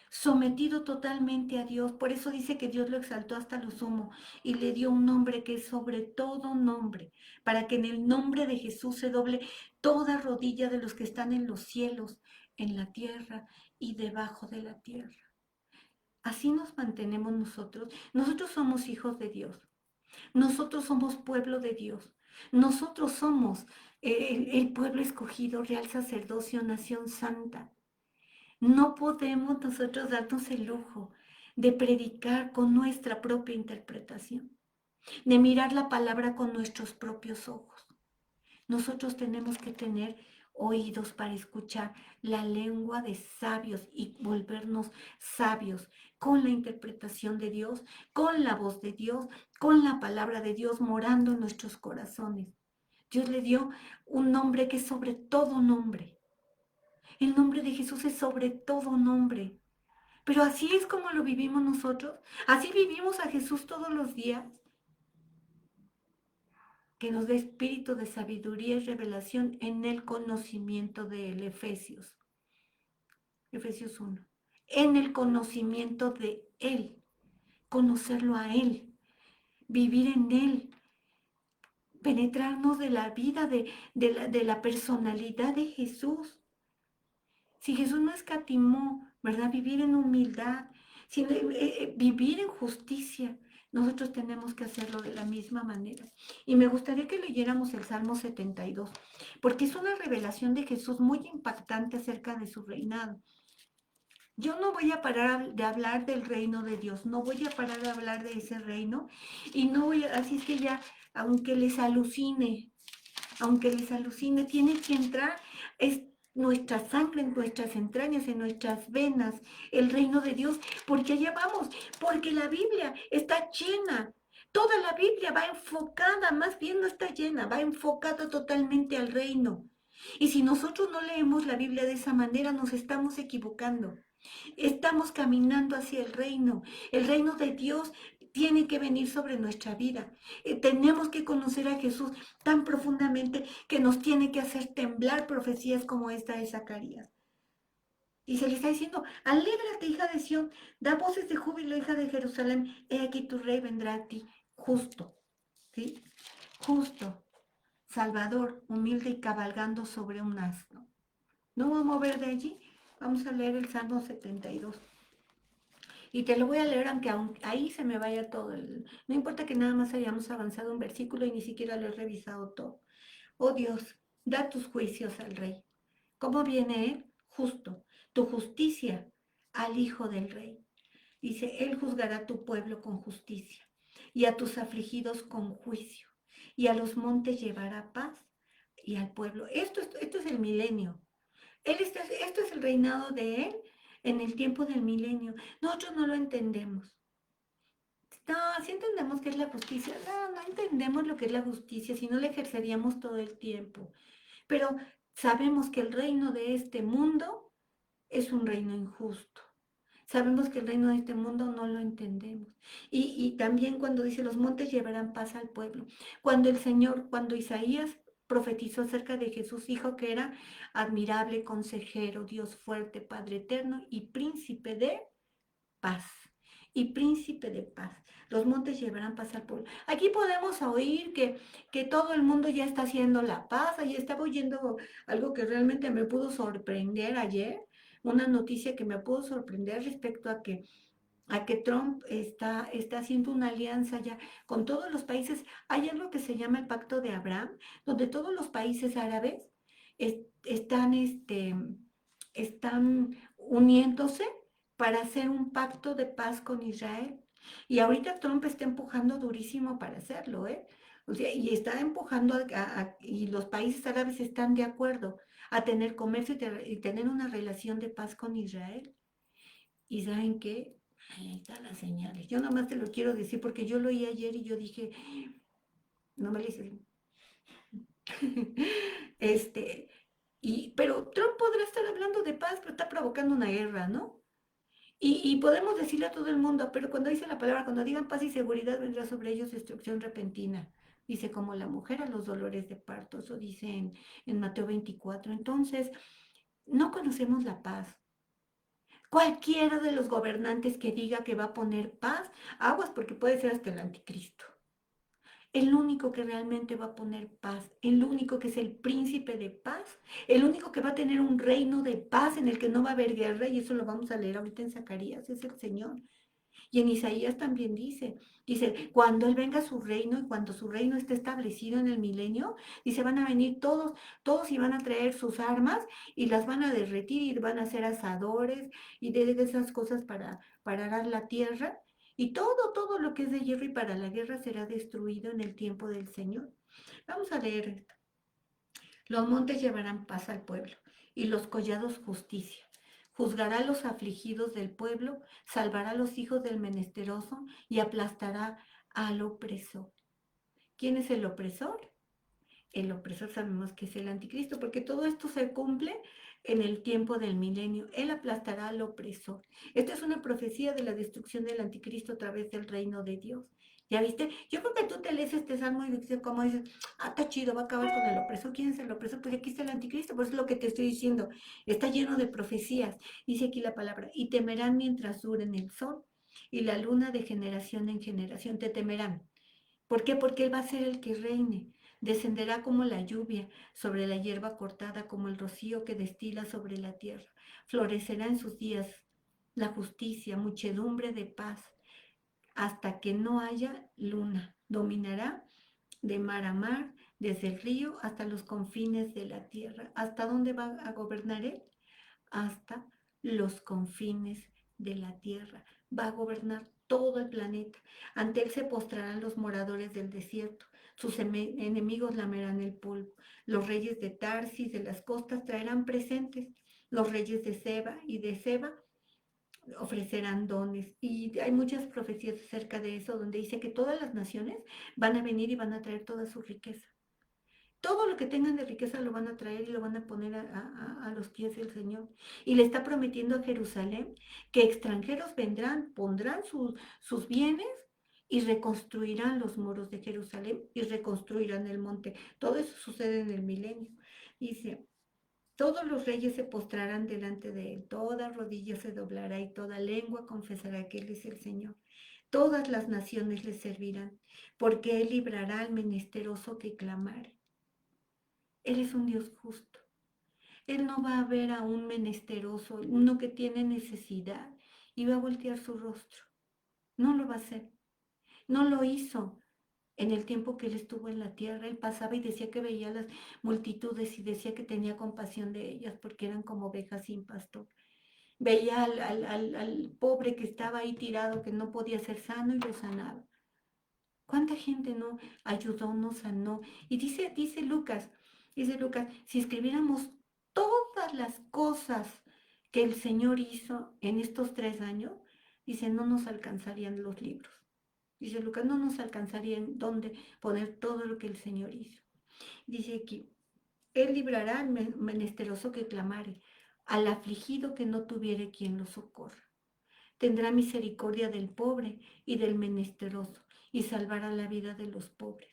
Speaker 1: sometido totalmente a Dios. Por eso dice que Dios lo exaltó hasta lo sumo y le dio un nombre que es sobre todo nombre, para que en el nombre de Jesús se doble toda rodilla de los que están en los cielos, en la tierra y debajo de la tierra. Así nos mantenemos nosotros. Nosotros somos hijos de Dios. Nosotros somos pueblo de Dios. Nosotros somos el pueblo escogido, real sacerdocio, nación santa. No podemos nosotros darnos el lujo de predicar con nuestra propia interpretación, de mirar la palabra con nuestros propios ojos. Nosotros tenemos que tener oídos para escuchar la lengua de sabios y volvernos sabios con la interpretación de Dios, con la voz de Dios, con la palabra de Dios morando en nuestros corazones. Dios le dio un nombre que es sobre todo nombre. El nombre de Jesús es sobre todo nombre. Pero así es como lo vivimos nosotros. Así vivimos a Jesús todos los días. Que nos dé espíritu de sabiduría y revelación en el conocimiento de él. Efesios 1. En el conocimiento de él. Conocerlo a él. Vivir en él. Penetrarnos de la vida, de la personalidad de Jesús. Si Jesús no escatimó, ¿verdad? Vivir en humildad, vivir en justicia, nosotros tenemos que hacerlo de la misma manera. Y me gustaría que leyéramos el Salmo 72, porque es una revelación de Jesús muy impactante acerca de su reinado. Yo no voy a parar de hablar del reino de Dios, no voy a parar de hablar de ese reino, y no voy a, así es que ya, aunque les alucine, tiene que entrar, es nuestra sangre, en nuestras entrañas, en nuestras venas, el reino de Dios, porque allá vamos, porque la Biblia está llena, toda la Biblia va enfocada, más bien no está llena, va enfocada totalmente al reino. Y si nosotros no leemos la Biblia de esa manera, nos estamos equivocando. Estamos caminando hacia el reino. El reino de Dios tiene que venir sobre nuestra vida. Tenemos que conocer a Jesús tan profundamente que nos tiene que hacer temblar profecías como esta de Zacarías. Y se le está diciendo, alégrate, hija de Sión, da voces de júbilo, hija de Jerusalén, he aquí tu rey vendrá a ti, justo, ¿sí? Justo, Salvador, humilde y cabalgando sobre un asno. No vamos a mover de allí, vamos a leer el Salmo 72. Y te lo voy a leer aunque ahí se me vaya todo. No importa que nada más hayamos avanzado un versículo y ni siquiera lo he revisado todo. Oh Dios, da tus juicios al rey. ¿Cómo viene él? Justo. Tu justicia al hijo del rey. Dice, él juzgará a tu pueblo con justicia y a tus afligidos con juicio. Y a los montes llevará paz y al pueblo. Esto es el milenio. Esto es el reinado de él en el tiempo del milenio. Nosotros no lo entendemos. No, sí entendemos qué es la justicia. No, no entendemos lo que es la justicia, si no la ejerceríamos todo el tiempo. Pero sabemos que el reino de este mundo es un reino injusto. Sabemos que el reino de este mundo no lo entendemos. Y también cuando dice los montes llevarán paz al pueblo. Cuando Isaías profetizó acerca de Jesús, dijo que era admirable consejero, Dios fuerte, Padre eterno y príncipe de paz. Y príncipe de paz. Los montes llevarán paz al pueblo. Aquí podemos oír que todo el mundo ya está haciendo la paz. Ahí estaba oyendo algo que realmente me pudo sorprender ayer, una noticia que me pudo sorprender respecto a que Trump está haciendo una alianza ya con todos los países. Hay algo que se llama el Pacto de Abraham, donde todos los países árabes están uniéndose para hacer un pacto de paz con Israel. Y ahorita Trump está empujando durísimo para hacerlo, ¿eh? O sea, y está empujando y los países árabes están de acuerdo a tener comercio y tener una relación de paz con Israel. ¿Y saben qué? Ahí están las señales. Yo nomás te lo quiero decir porque yo lo oí ayer y yo dije, no me lo hice. Este, pero Trump podrá estar hablando de paz, pero está provocando una guerra, ¿no? Y podemos decirle a todo el mundo, pero cuando dice la palabra, cuando digan paz y seguridad, vendrá sobre ellos destrucción repentina. Dice como la mujer a los dolores de parto, eso dice en Mateo 24. Entonces, no conocemos la paz. Cualquiera de los gobernantes que diga que va a poner paz, aguas porque puede ser hasta el anticristo. El único que realmente va a poner paz, el único que es el príncipe de paz, el único que va a tener un reino de paz en el que no va a haber guerra, y eso lo vamos a leer ahorita en Zacarías, es el Señor. Y en Isaías también dice, cuando Él venga a su reino y cuando su reino esté establecido en el milenio, dice, van a venir todos y van a traer sus armas y las van a derretir y van a hacer asadores y de esas cosas para arar la tierra. Y todo lo que es de hierro y para la guerra será destruido en el tiempo del Señor. Vamos a leer esto. Los montes llevarán paz al pueblo y los collados justicia. Juzgará a los afligidos del pueblo, salvará a los hijos del menesteroso y aplastará al opresor. ¿Quién es el opresor? El opresor sabemos que es el anticristo, porque todo esto se cumple en el tiempo del milenio. Él aplastará al opresor. Esta es una profecía de la destrucción del anticristo a través del reino de Dios. ¿Ya viste? Yo creo que tú te lees este salmo y dices, como dices, está chido, va a acabar con el opresor. ¿Quién es el opresor? Pues aquí está el anticristo, pues es lo que te estoy diciendo. Está lleno de profecías. Dice aquí la palabra, y temerán mientras duren el sol y la luna de generación en generación. Te temerán. ¿Por qué? Porque Él va a ser el que reine. Descenderá como la lluvia sobre la hierba cortada, como el rocío que destila sobre la tierra. Florecerá en sus días la justicia, muchedumbre de paz, hasta que no haya luna. Dominará de mar a mar, desde el río hasta los confines de la tierra. ¿Hasta dónde va a gobernar Él? Hasta los confines de la tierra. Va a gobernar todo el planeta. Ante Él se postrarán los moradores del desierto. Sus enemigos lamerán el polvo. Los reyes de Tarsis, de las costas, traerán presentes. Los reyes de Seba ofrecerán dones. Y hay muchas profecías acerca de eso, donde dice que todas las naciones van a venir y van a traer toda su riqueza. Todo lo que tengan de riqueza lo van a traer y lo van a poner a los pies del Señor. Y le está prometiendo a Jerusalén que extranjeros vendrán, pondrán sus bienes y reconstruirán los muros de Jerusalén y reconstruirán el monte. Todo eso sucede en el milenio. Dice, todos los reyes se postrarán delante de él, toda rodilla se doblará y toda lengua confesará que Él es el Señor. Todas las naciones le servirán, porque Él librará al menesteroso que clamare. Él es un Dios justo. Él no va a ver a un menesteroso, uno que tiene necesidad, y va a voltear su rostro. No lo va a hacer. No lo hizo en el tiempo que Él estuvo en la tierra. Él pasaba y decía que veía a las multitudes y decía que tenía compasión de ellas porque eran como ovejas sin pastor. Veía al pobre que estaba ahí tirado, que no podía ser sano y lo sanaba. ¿Cuánta gente no ayudó, no sanó? Y dice Lucas, si escribiéramos todas las cosas que el Señor hizo en estos 3 años, dice, no nos alcanzarían los libros. Dice Lucas, no nos alcanzaría en dónde poner todo lo que el Señor hizo. Dice aquí, Él librará al menesteroso que clamare, al afligido que no tuviere quien lo socorra. Tendrá misericordia del pobre y del menesteroso, y salvará la vida de los pobres.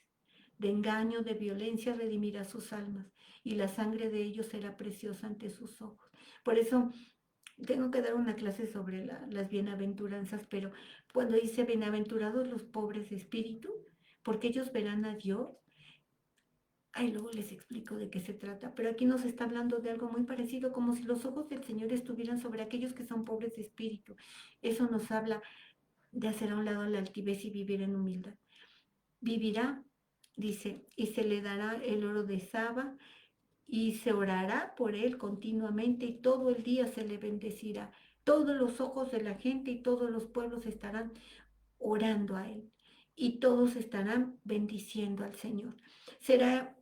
Speaker 1: De engaño, de violencia redimirá sus almas, y la sangre de ellos será preciosa ante sus ojos. Por eso tengo que dar una clase sobre las bienaventuranzas, pero cuando dice bienaventurados los pobres de espíritu, porque ellos verán a Dios. Ahí luego les explico de qué se trata, pero aquí nos está hablando de algo muy parecido, como si los ojos del Señor estuvieran sobre aquellos que son pobres de espíritu. Eso nos habla de hacer a un lado la altivez y vivir en humildad. Vivirá, dice, y se le dará el oro de Saba y se orará por él continuamente y todo el día se le bendecirá. Todos los ojos de la gente y todos los pueblos estarán orando a él y todos estarán bendiciendo al Señor. Será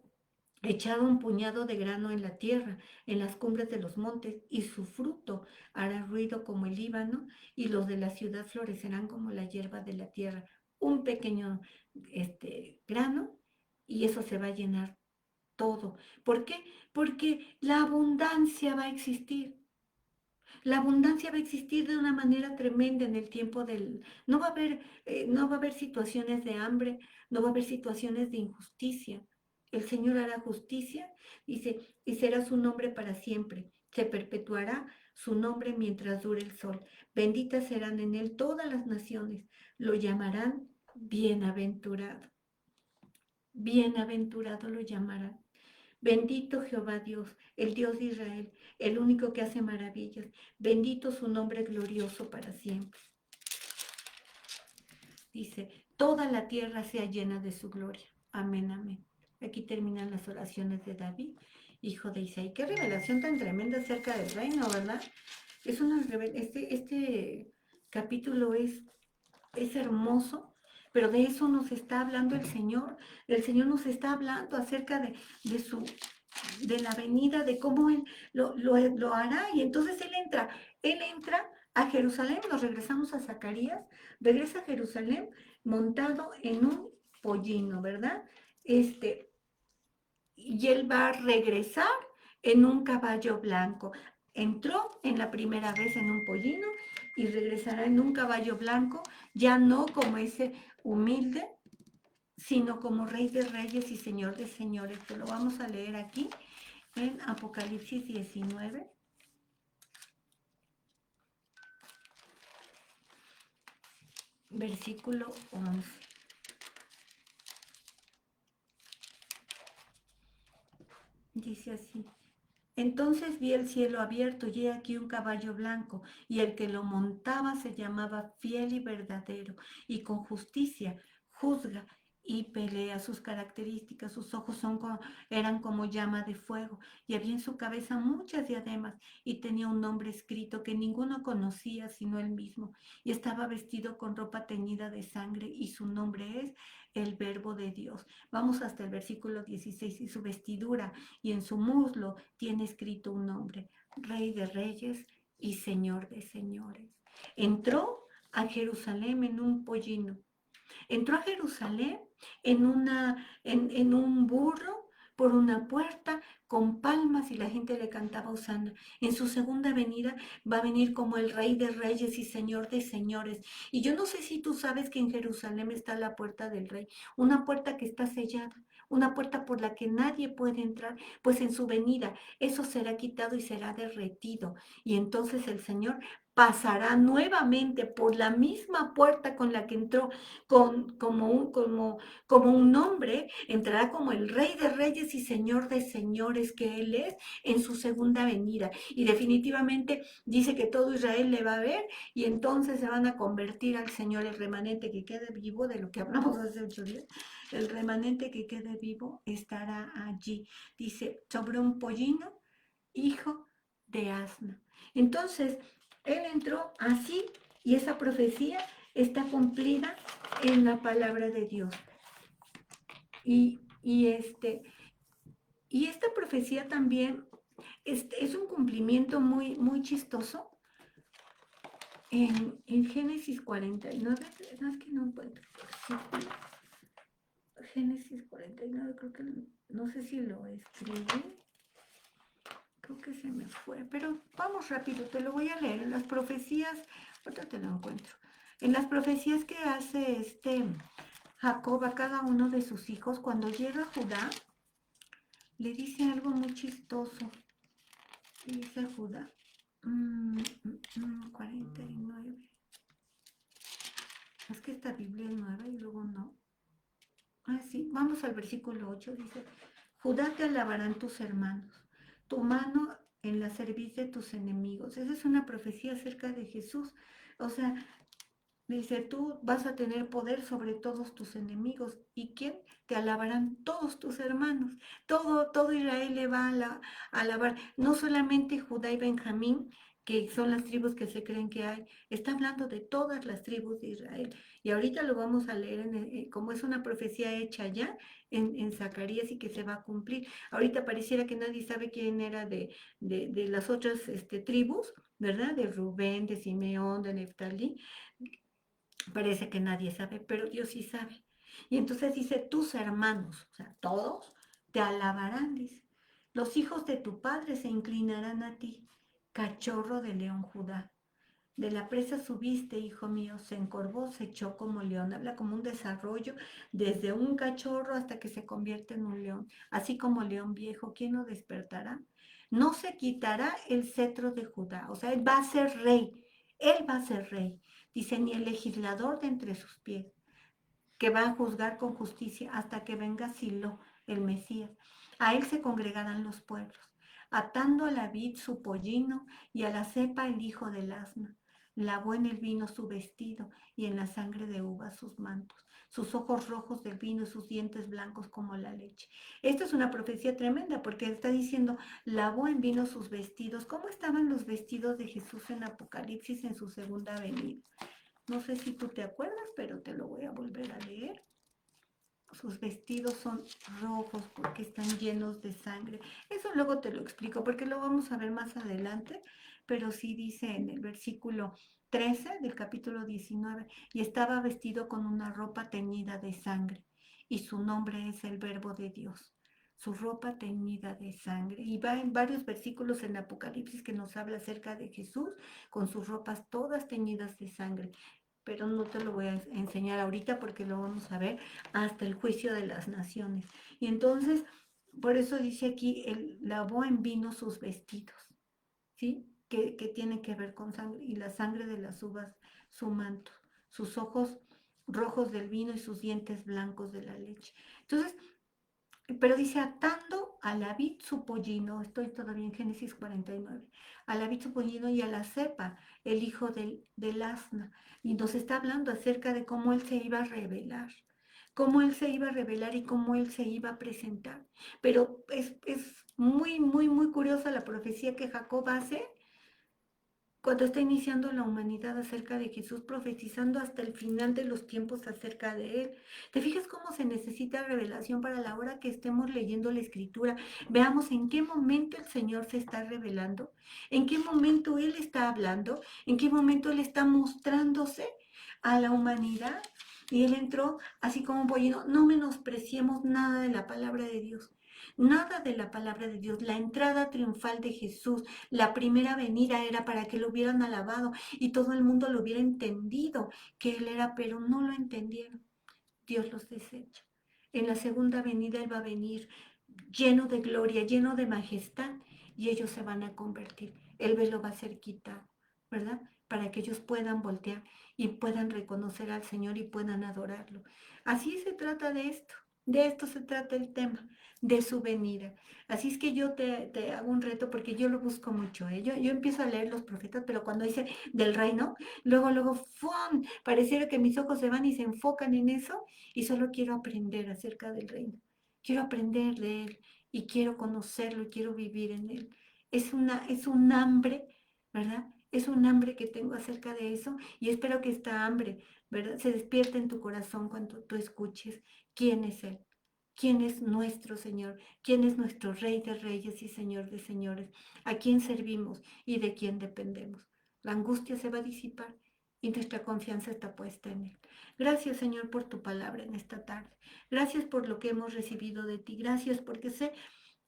Speaker 1: echado un puñado de grano en la tierra, en las cumbres de los montes, y su fruto hará ruido como el Líbano, y los de la ciudad florecerán como la hierba de la tierra. Un pequeño grano, y eso se va a llenar todo. ¿Por qué? Porque la abundancia va a existir. La abundancia va a existir de una manera tremenda en el tiempo del... No va a haber situaciones de hambre, no va a haber situaciones de injusticia. El Señor hará justicia, dice, y será su nombre para siempre. Se perpetuará su nombre mientras dure el sol. Benditas serán en él todas las naciones. Lo llamarán bienaventurado. Bienaventurado lo llamarán. Bendito Jehová Dios, el Dios de Israel, el único que hace maravillas. Bendito su nombre glorioso para siempre. Dice, toda la tierra sea llena de su gloria. Amén, amén. Aquí terminan las oraciones de David, hijo de Isaí. Qué revelación tan tremenda acerca del reino, ¿verdad? Este capítulo es hermoso, pero de eso nos está hablando el Señor. El Señor nos está hablando acerca de la venida, de cómo Él lo hará. Y entonces Él entra a Jerusalén, nos regresamos a Zacarías, regresa a Jerusalén montado en un pollino, ¿verdad? Y Él va a regresar en un caballo blanco. Entró en la primera vez en un pollino y regresará en un caballo blanco, ya no como ese humilde, sino como Rey de Reyes y Señor de Señores. Que lo vamos a leer aquí en Apocalipsis 19, versículo 11. Dice así. Entonces vi el cielo abierto y he aquí un caballo blanco, y el que lo montaba se llamaba Fiel y Verdadero, y con justicia juzga y pelea. Sus características, sus ojos eran como llama de fuego, y había en su cabeza muchas diademas, y tenía un nombre escrito que ninguno conocía sino él mismo, y estaba vestido con ropa teñida de sangre, y su nombre es el Verbo de Dios. Vamos hasta el versículo 16, y su vestidura y en su muslo tiene escrito un nombre, Rey de Reyes y Señor de Señores. Entró a Jerusalén en un pollino. Entró a Jerusalén en un burro por una puerta con palmas y la gente le cantaba hosana. En su segunda venida va a venir como el Rey de Reyes y Señor de Señores. Y yo no sé si tú sabes que en Jerusalén está la puerta del Rey, una puerta que está sellada, una puerta por la que nadie puede entrar, pues en su venida eso será quitado y será derretido. Y entonces el Señor pasará nuevamente por la misma puerta con la que entró como un hombre, entrará como el Rey de Reyes y Señor de Señores que Él es en su segunda venida. Y definitivamente dice que todo Israel le va a ver y entonces se van a convertir al Señor, el remanente que quede vivo, de lo que hablamos hace 8 días, el remanente que quede vivo estará allí. Dice, sobre un pollino, hijo de asna. Entonces, Él entró así y esa profecía está cumplida en la palabra de Dios. Y, y, este, y esta profecía también es un cumplimiento muy, muy chistoso en Génesis 49. No, es que no encuentro. Sí, Génesis 49, creo que no sé si lo escribí. Creo que se me fue, pero vamos rápido, te lo voy a leer. En las profecías, ahorita te lo encuentro. En las profecías que hace Jacob a cada uno de sus hijos, cuando llega a Judá, le dice algo muy chistoso. Le dice a Judá, 49. Es que esta Biblia es nueva y luego no. Ah, sí, vamos al versículo 8, dice, Judá te alabarán tus hermanos, tu mano en la cerviz de tus enemigos. Esa es una profecía acerca de Jesús. O sea, dice, tú vas a tener poder sobre todos tus enemigos. ¿Y quién? Te alabarán todos tus hermanos. Todo Israel le va a alabar. No solamente Judá y Benjamín, que son las tribus que se creen que hay. Está hablando de todas las tribus de Israel. Y ahorita lo vamos a leer como es una profecía hecha ya en Zacarías y que se va a cumplir. Ahorita pareciera que nadie sabe quién era de las otras tribus, ¿verdad? De Rubén, de Simeón, de Neftalí. Parece que nadie sabe, pero Dios sí sabe. Y entonces dice, tus hermanos, o sea, todos, te alabarán, dice. Los hijos de tu padre se inclinarán a ti. cachorro de león Judá. De la presa subiste, hijo mío, se encorvó, se echó como león. Habla como un desarrollo desde un cachorro hasta que se convierte en un león. Así como león viejo, ¿quién lo despertará? No se quitará el cetro de Judá. O sea, él va a ser rey. Él va a ser rey. Dice, ni el legislador de entre sus pies, que va a juzgar con justicia hasta que venga Silo, el Mesías. A él se congregarán los pueblos, atando a la vid su pollino y a la cepa el hijo del asna. Lavó en el vino su vestido y en la sangre de uvas sus mantos, sus ojos rojos del vino y sus dientes blancos como la leche. Esto es una profecía tremenda porque está diciendo, lavó en vino sus vestidos. ¿Cómo estaban los vestidos de Jesús en Apocalipsis en su segunda venida? No sé si tú te acuerdas, pero te lo voy a volver a leer. Sus vestidos son rojos porque están llenos de sangre. Eso luego te lo explico porque lo vamos a ver más adelante, pero sí dice en el versículo 13 del capítulo 19, y estaba vestido con una ropa teñida de sangre, y su nombre es el Verbo de Dios. Su ropa teñida de sangre. Y va en varios versículos en Apocalipsis que nos habla acerca de Jesús con sus ropas todas teñidas de sangre, pero no te lo voy a enseñar ahorita porque lo vamos a ver hasta el juicio de las naciones. Y entonces, por eso dice aquí, él lavó en vino sus vestidos, ¿sí? Que tiene que ver con sangre, y la sangre de las uvas, su manto, sus ojos rojos del vino y sus dientes blancos de la leche. Entonces, pero dice atando a la vid su pollino, estoy todavía en Génesis 49, a la vid su pollino y a la cepa, el hijo del asna. Y nos está hablando acerca de cómo él se iba a revelar, cómo él se iba a revelar y cómo él se iba a presentar. Pero es muy, muy, muy curiosa la profecía que Jacob hace cuando está iniciando la humanidad acerca de Jesús, profetizando hasta el final de los tiempos acerca de Él. ¿Te fijas cómo se necesita revelación para la hora que estemos leyendo la Escritura? Veamos en qué momento el Señor se está revelando, en qué momento Él está hablando, en qué momento Él está mostrándose a la humanidad. Y Él entró así como un pollino. No menospreciemos nada de la palabra de Dios. Nada de la palabra de Dios. La entrada triunfal de Jesús, la primera venida era para que lo hubieran alabado y todo el mundo lo hubiera entendido que Él era, pero no lo entendieron. Dios los desecha. En la segunda venida Él va a venir lleno de gloria, lleno de majestad, y ellos se van a convertir. El velo va a ser quitado, ¿verdad? Para que ellos puedan voltear y puedan reconocer al Señor y puedan adorarlo. Así se trata de esto se trata el tema, de su venida. Así es que yo te hago un reto porque yo lo busco mucho, ¿eh? Yo empiezo a leer los profetas, pero cuando dice del reino, luego, ¡fum! Pareciera que mis ojos se van y se enfocan en eso y solo quiero aprender acerca del reino. Quiero aprender de Él y quiero conocerlo y quiero vivir en Él. Es un hambre, ¿verdad? Es un hambre que tengo acerca de eso y espero que esta hambre, ¿verdad? Se despierte en tu corazón cuando tú escuches quién es Él. ¿Quién es nuestro Señor? ¿Quién es nuestro Rey de Reyes y Señor de Señores? ¿A quién servimos y de quién dependemos? La angustia se va a disipar y nuestra confianza está puesta en Él. Gracias, Señor, por tu palabra en esta tarde. Gracias por lo que hemos recibido de ti. Gracias porque sé,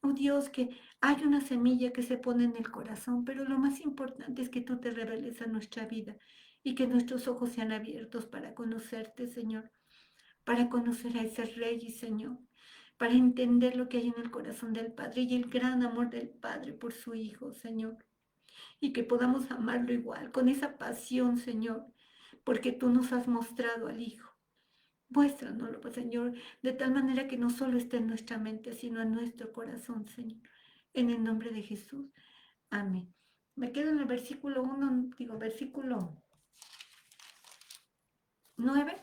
Speaker 1: oh Dios, que hay una semilla que se pone en el corazón, pero lo más importante es que tú te reveles a nuestra vida y que nuestros ojos sean abiertos para conocerte, Señor, para conocer a ese Rey y Señor, para entender lo que hay en el corazón del Padre y el gran amor del Padre por su Hijo, Señor, y que podamos amarlo igual, con esa pasión, Señor, porque tú nos has mostrado al Hijo. Muéstranoslo, pues, Señor, de tal manera que no solo esté en nuestra mente, sino en nuestro corazón, Señor. En el nombre de Jesús. Amén. Me quedo en el versículo 1, versículo 9.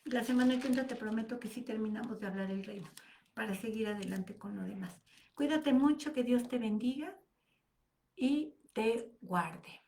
Speaker 1: La semana que entra te prometo que sí terminamos de hablar el reino para seguir adelante con lo demás. Cuídate mucho, que Dios te bendiga y te guarde.